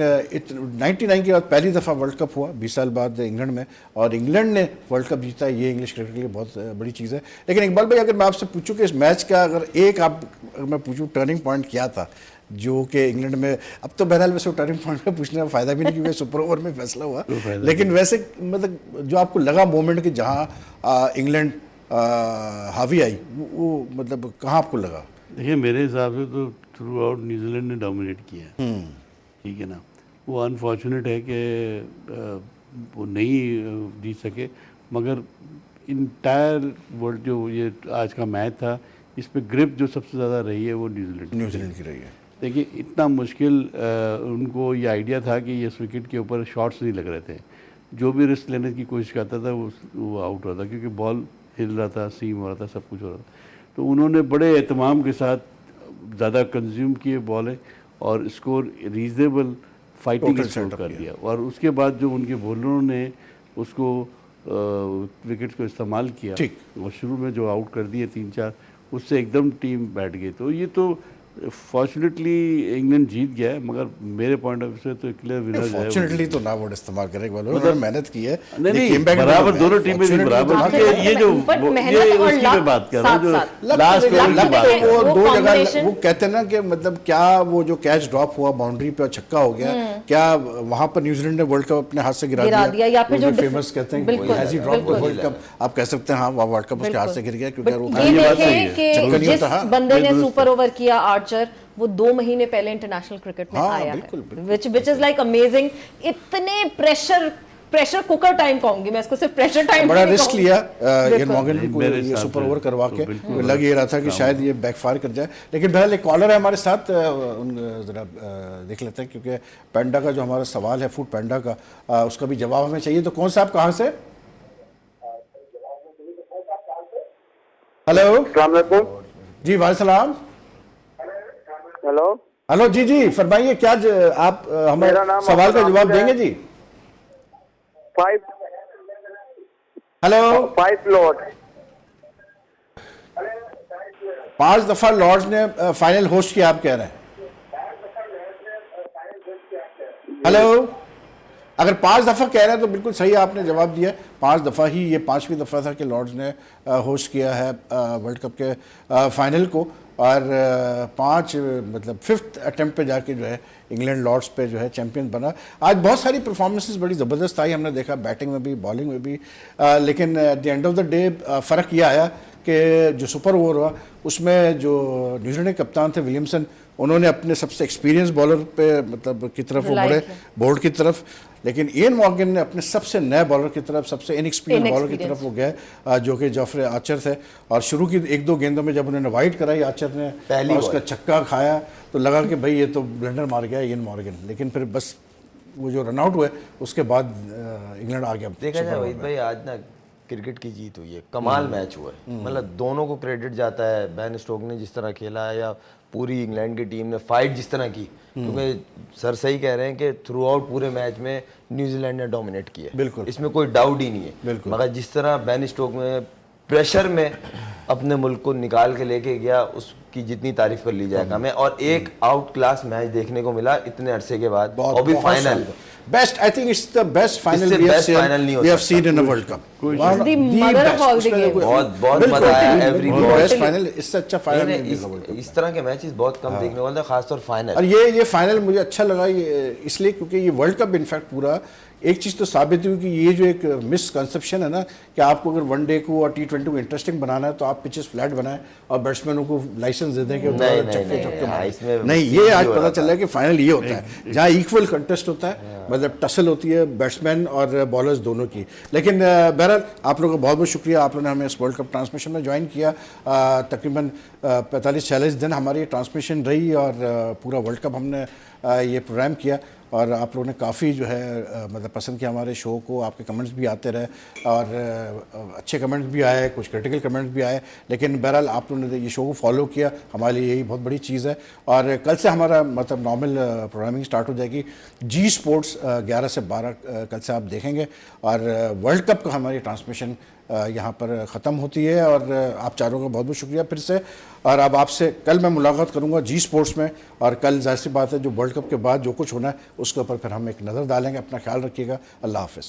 99 के बाद पहली दफ़ा वर्ल्ड कप हुआ 20 साल बाद इंग्लैंड में, और इंग्लैंड ने वर्ल्ड कप जीता। ये इंग्लिश क्रिकेट के लिए बहुत बड़ी चीज़ है। लेकिन इकबाल भाई, अगर मैं आपसे पूछूँ कि इस मैच का अगर मैं पूछूँ टर्निंग पॉइंट क्या था जो कि इंग्लैंड में, अब तो बहरहाल वैसे टर्निंग पॉइंट में पूछने का फ़ायदा भी नहीं क्योंकि सुपर ओवर में फैसला हुआ, लेकिन वैसे मतलब जो आपको लगा मोमेंट कि जहाँ इंग्लैंड हावी आई, वो मतलब कहाँ आपको लगा? देखिए, मेरे हिसाब से तो थ्रू आउट न्यूजीलैंड ने डोमिनेट किया, ठीक है ना। वो अनफॉर्चुनेट है कि वो नहीं जीत सके, मगर इंटायर वर्ल्ड जो ये आज का मैच था, इस पे ग्रिप जो सबसे ज़्यादा रही है वो न्यूजीलैंड की रही है। देखिए, इतना मुश्किल उनको ये आइडिया था कि ये विकेट के ऊपर शॉट्स नहीं लग रहे थे। जो भी रिस्क लेने की कोशिश करता था वो आउट हो रहा था, क्योंकि बॉल हिल रहा था, सीम हो रहा था, सब कुछ हो रहा था। तो उन्होंने बड़े एहतमाम के साथ ज़्यादा कंज्यूम किए बॉलें, और स्कोर रीजनेबल फाइटिंग स्कोर कर दिया। और उसके बाद जो उनके बॉलरों ने उसको विकेट को इस्तेमाल किया, और शुरू में जो आउट कर दिए 3-4, उससे एकदम टीम बैठ गई। तो ये तो फॉर्चुनेटली इंग्लैंड जीत गया है, मगर मेरे पॉइंट ऑफ व्यू से तो क्लियर विनर है। फॉर्चुनेटली तो ना वर्ड इस्तेमाल करें, मतलब मेहनत की है, नहीं बराबर दोनों टीमें नहीं बराबर। ये जो ये उसकी मैं बात कर रहा हूँ, जो लास्ट ओवर की बात है, वो 2 जगह वो कहते हैं ना कि मतलब क्या वो जो कैच ड्रॉप हुआ बाउंड्री पे और छक्का हो गया, क्या वहां पर न्यूजीलैंड ने वर्ल्ड कप अपने हाथ से गिरा दिया, या फिर जो फेमस कहते हैं has he drop the world cup, आप कह सकते हैं हाँ वर्ल्ड कप उसके हाथ से गिर गया, क्योंकि जिस बंदे ने सुपर ओवर किया आर्चर, वो 2 महीने पहले इंटरनेशनल क्रिकेट में आया है, which is like amazing। इतने प्रेशर कुकर टाइम कहूंगी मैं इसको, सिर्फ प्रेशर टाइम। बड़ा रिस्क लिया इयन मॉर्गन को ये सुपर ओवर करवा के, लग ये रहा था कि शायद ये बैकफायर कर जाए। लेकिन बहरहाल एक कॉलर है हमारे साथ, जरा देख लेते हैं, क्योंकि पैंडा का जो हमारा सवाल है, फूड पैंडा का, उसका भी जवाब हमें चाहिए। तो कौन सा, आप कहाँ से? हेलो अस्सलाम वालेकुम। जी वालेकुम। हेलो, हेलो जी जी फरमाइए क्या आप हमारे मेरा नाम सवाल का मोहम्मद जवाब आबिद है। देंगे जी। Five hello, 5 Lord. 5 दफा लॉर्ड्स ने फाइनल होस्ट किया आप कह रहे हैं। हेलो, अगर 5 दफा कह रहे हैं तो बिल्कुल सही आपने जवाब दिया। 5 दफा ही, ये 5वीं दफा था कि लॉर्ड्स ने होस्ट किया है वर्ल्ड कप के फाइनल को, और 5 मतलब 5th अटेम्प्ट पे जाके जो है इंग्लैंड लॉर्ड्स पे जो है चैंपियन बना। आज बहुत सारी परफॉर्मेंसेस बड़ी ज़बरदस्त आई, हमने देखा बैटिंग में भी बॉलिंग में भी, लेकिन at the end of the day फ़र्क ये आया कि जो सुपर ओवर हुआ उसमें जो न्यूजीलैंड के कप्तान थे विलियमसन, उन्होंने अपने सबसे एक्सपीरियंस बॉलर पे मतलब की तरफ वो Rely मुड़े किया। बोर्ड की तरफ, लेकिन इयन मॉर्गन ने अपने सबसे नए बॉलर की तरफ, सबसे इनएक्सपीरियंस बॉलर की तरफ वो गए जो कि जॉफ्रे आर्चर थे। और शुरू की 1-2 गेंदों में जब उन्होंने वाइड कराई आर्चर ने पहली और उसका बॉल। छक्का खाया तो लगा कि भाई ये तो ब्लंडर मार गया इयन मॉर्गन, लेकिन फिर बस वो जो रन आउट हुए उसके बाद इंग्लैंड आ गया। देखा सुपर जाए ओवर वहीद में। भाई, आज ना क्रिकेट की जीत हुई है, कमाल मैच हुआ है। मतलब दोनों को क्रेडिट जाता है, बेन स्टोक ने जिस तरह खेला है या पूरी इंग्लैंड की टीम ने फाइट जिस तरह की, क्योंकि सर सही कह रहे हैं कि थ्रू आउट पूरे मैच में न्यूजीलैंड ने डोमिनेट किया, बिल्कुल। इसमें कोई डाउट ही नहीं है। बिल्कुल। मगर जिस तरह बेन स्टोक में प्रेशर में अपने मुल्क को निकाल के लेके गया, उसकी जितनी तारीफ कर ली जाए कम है। और एक आउट क्लास मैच देखने को मिला इतने अरसे के बाद, और भी final. Best, I think it's the best final इससे वी best final नहीं हो हैव सकता। Seen in a world cup. The mother of all the games. बहुत मजा आया, every ball। बेस्ट फाइनल, इससे अच्छा फाइनल नहीं, नहीं नहीं, मिलेगा वर्ल्ड कप। इस तरह के मैचेस बहुत कम देखने को मिलते हैं, खासतौर और फाइनल। ये फाइनल मुझे अच्छा लगा ये इसलिए क्योंकि ये वर्ल्ड कप इनफैक्ट पूरा एक चीज़ तो साबित हुई कि ये जो एक मिसकंसेप्शन है ना कि आपको अगर वनडे को और T20 को इंटरेस्टिंग बनाना है तो आप पिचेस फ्लैट बनाएं और बैट्समैनों को लाइसेंस दे दें कि वो नहीं, चक्के नहीं, चक्के हाँ, मारें। इसमें नहीं, सीन ये आज ही हो पता रहा चला है कि फाइनल ये होता है जहाँ इक्वल कंटेस्ट होता है, मतलब टसल होती है बैट्समैन और बॉलर्स दोनों की। लेकिन बहरहाल आप लोगों का बहुत बहुत शुक्रिया, आप लोगों ने हमें इस वर्ल्ड कप ट्रांसमिशन में ज्वाइन किया। तकरीबन 45-46 दिन हमारी ट्रांसमिशन रही और पूरा वर्ल्ड कप हमने ये प्रोग्राम किया, और आप लोगों ने काफ़ी जो है मतलब पसंद किया हमारे शो को। आपके कमेंट्स भी आते रहे और अच्छे कमेंट्स भी आए, कुछ क्रिटिकल कमेंट्स भी आए, लेकिन बहरहाल आप लोगों ने ये शो को फॉलो किया, हमारे लिए यही बहुत बड़ी चीज़ है। और कल से हमारा मतलब नॉर्मल प्रोग्रामिंग स्टार्ट हो जाएगी। जी स्पोर्ट्स 11 से 12 कल से आप देखेंगे, और वर्ल्ड कप का हमारी ट्रांसमिशन यहाँ पर ख़त्म होती है। और आप चारों का बहुत बहुत शुक्रिया फिर से। और अब आपसे कल मैं मुलाकात करूँगा जी स्पोर्ट्स में, और कल जाहिर सी बात है जो वर्ल्ड कप के बाद जो कुछ होना है उसके ऊपर फिर हम एक नज़र डालेंगे। अपना ख्याल रखिएगा। अल्लाह हाफ़िज़।